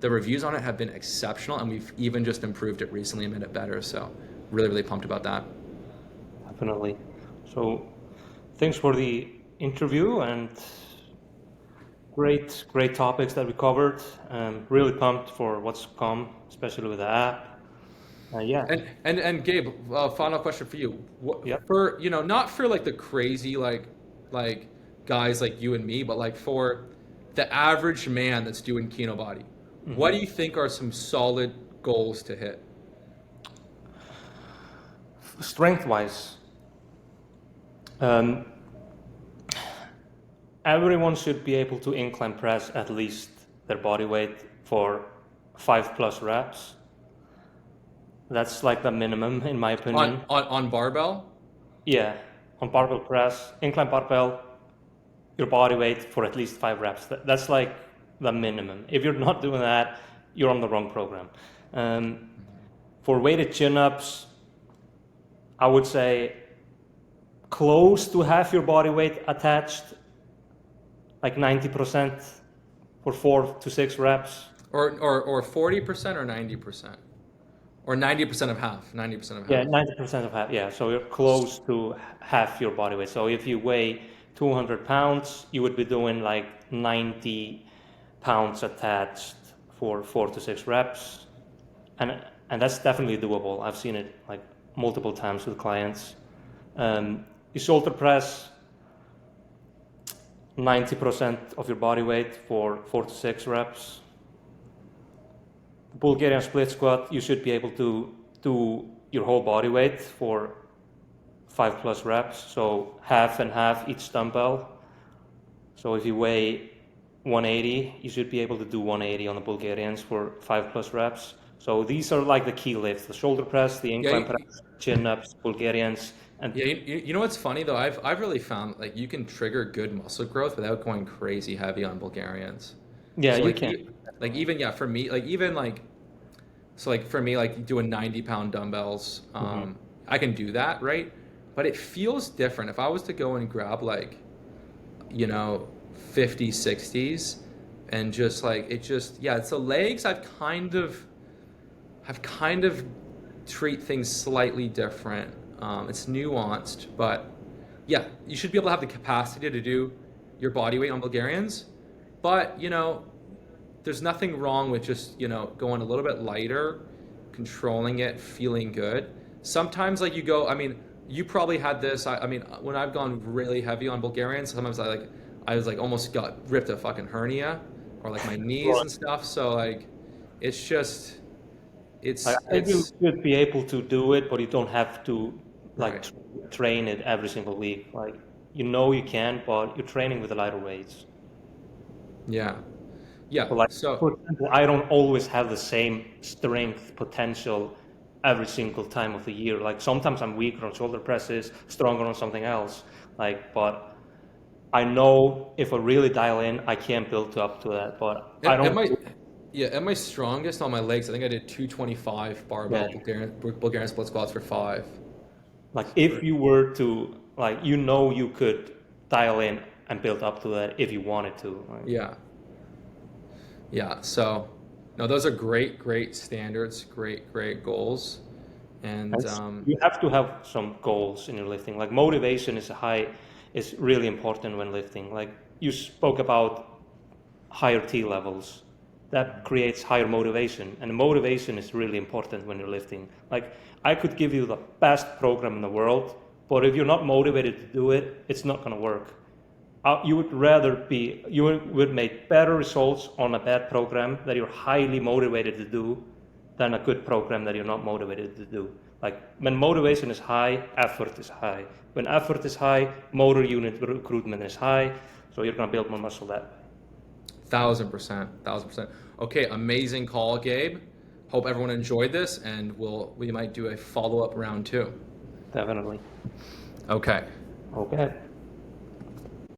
the reviews on it have been exceptional, and we've even just improved it recently and made it better. So really, really pumped about that. Definitely. So thanks for the interview and great topics that we covered. Really pumped for what's to come, especially with the app. And Gabe, final question for you. Yep. For not for like the crazy like guys like you and me, but like for the average man that's doing Kinobody, what do you think are some solid goals to hit? Strength-wise, everyone should be able to incline press at least their body weight for 5+ reps. That's like the minimum, in my opinion. On barbell? Yeah, on barbell press, incline barbell, your body weight for at least 5 reps. That's like the minimum. If you're not doing that, you're on the wrong program. For weighted chin-ups, I would say close to half your body weight attached, like 90% for 4 to 6 reps. Or 40% or 90%? Or 90% of half, 90% of half. Yeah, 90% of half, yeah. So you're close to half your body weight. So if you weigh 200 pounds, you would be doing like 90 pounds attached for 4 to 6 reps. And that's definitely doable. I've seen it like multiple times with clients. Your shoulder press, 90% of your body weight for 4 to 6 reps. Bulgarian split squat, you should be able to do your whole body weight for 5+ reps. So half and half each dumbbell. So if you weigh 180, you should be able to do 180 on the Bulgarians for 5+ reps. So these are like the key lifts: the shoulder press, the incline press, chin-ups, Bulgarians. And you know what's funny though? I've really found like you can trigger good muscle growth without going crazy heavy on Bulgarians. Yeah, so you like, can. For me, for me, like doing 90-pound dumbbells, I can do that, right? But it feels different. If I was to go and grab 50, 60s and just it's the legs. I've kind of treat things slightly different. It's nuanced, but yeah, you should be able to have the capacity to do your body weight on Bulgarians, but there's nothing wrong with just, going a little bit lighter, controlling it, feeling good. Sometimes you probably had this. When I've gone really heavy on Bulgarians, sometimes I was almost got ripped a fucking hernia or my knees and stuff. So it's just, you should be able to do it, but you don't have to train it every single week. You can, but you're training with the lighter weights. Yeah. So for example, I don't always have the same strength potential every single time of the year. Sometimes I'm weaker on shoulder presses, stronger on something else. But I know if I really dial in, I can build up to that. But Yeah, at my strongest on my legs, I think I did 225 Yeah. barbell Bulgarian split squats for 5. Like if you were to, like, you could dial in and build up to that if you wanted to. Right? Yeah. Yeah. So, no, those are great standards, great goals. And You have to have some goals in your lifting. Like motivation is really important when lifting. Like you spoke about higher T levels. That creates higher motivation, and motivation is really important when you're lifting. Like I could give you the best program in the world, but if you're not motivated to do it, it's not going to work. You would make better results on a bad program that you're highly motivated to do than a good program that you're not motivated to do. Like when motivation is high, effort is high. When effort is high, motor unit recruitment is high. So you're gonna build more muscle that way. 1000%. Okay, amazing call, Gabe. Hope everyone enjoyed this, and we might do a follow-up round 2. Definitely. Okay. Okay.